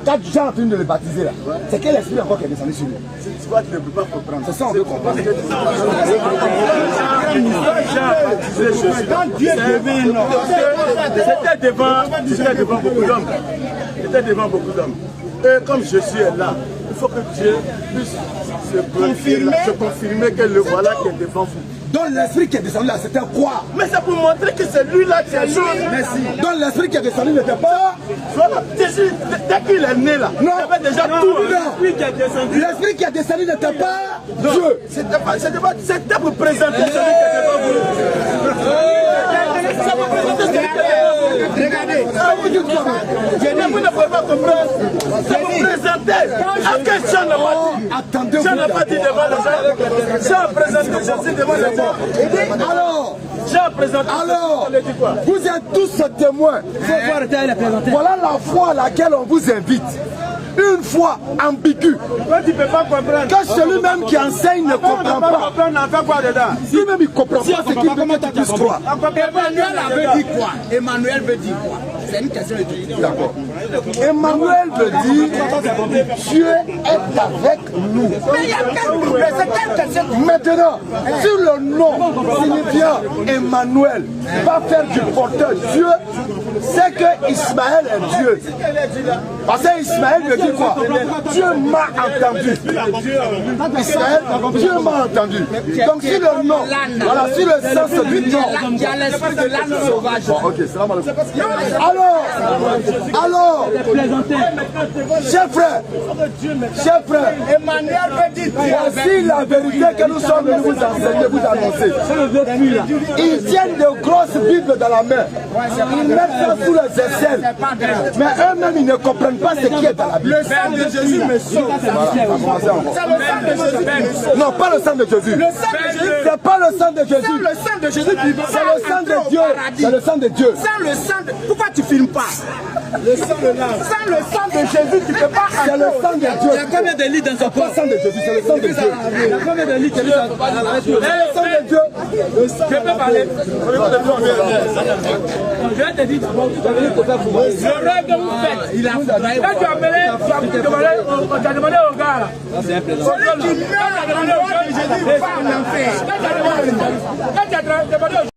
Quand tu es en train de le baptiser là, c'est quel esprit encore qui est descendu sur lui? Tu vois, tu ne peux pas comprendre. C'est ça, on veut comprendre. Quand Dieu devait, c'était devant beaucoup d'hommes. C'était devant beaucoup d'hommes. Et comme Jésus est là, il faut que Dieu puisse se confirmer que le voilà qui est devant vous. Donc l'esprit qui est descendu là, c'était quoi? Mais c'est pour montrer que c'est lui là qui est chaud. Merci. Donc l'esprit qui est descendu n'était pas... Voilà. Jésus, dès qu'il est né là, il avait déjà tout. L'esprit qui est descendu. L'esprit qui est descendu n'était pas Dieu. C'était pour présenter celui qui est devant vous. C'est pour présenter celui qui est devant vous. Regardez. Vous ne pouvez pas comprendre. C'est pour présenter. Est-ce que Jean n'a pas dit? Attendez. Jean n'a pas dit devant les gens. Jean a présenté Jésus devant les gens. Alors, vous êtes tous témoins. Voilà la foi à laquelle on vous invite. Une foi ambiguë. Tu ne peux pas comprendre. Que celui-même qui enseigne ne comprend pas. Lui-même il ne comprend pas ce qu'il veut que tu puisses croire. Emmanuel avait dit quoi? Emmanuel veut dire quoi? C'est une question de Dieu. D'accord. Emmanuel veut dire Dieu est avec nous. Mais il y a quelle question? Maintenant, si le nom signifiant Emmanuel va faire du porteur Dieu, c'est que Ismaël est Dieu. Parce que Ismaël veut dire quoi? Dieu m'a entendu. Ismaël, Dieu m'a entendu. Donc si le nom, voilà, si le sens du nom. Il y a l'esprit de l'âne sauvage. Bon, ok, c'est là alors, chers frères, Emmanuel veut dire voici la vérité que nous sommes venus vous enseigner, vous annoncer. Ils tiennent de grosses Bibles dans la main. Ils mettent ça sous les aisselles. Mais eux-mêmes, ils ne comprennent pas ce qui est dans la Bible. le sang de Jésus me sauve. C'est le sang de Jésus. Non, pas le sang de Jésus. Le sang de Jésus. C'est pas le sang de Jésus. Sans le sang de Jésus, tu vas C'est le sang de Dieu. C'est le sang de Dieu. Sans le sang de... Pourquoi tu filmes pas? Le sang de l'âme. Sans le sang de Jésus, tu ne peux pas... C'est le sang de Dieu. Il y a combien de lits dans ce corps? Le sang de Jésus, c'est le sang de Dieu. Il y a combien de lits? C'est le sang de Dieu. Je peux parler. Je vais te dire d'abord, le rêve que vous faites, il a fait. Quand tu as appelé, on t'a demandé au gars là. Celui qui meurt, Jésus va en enfer. Quand tu as demandé au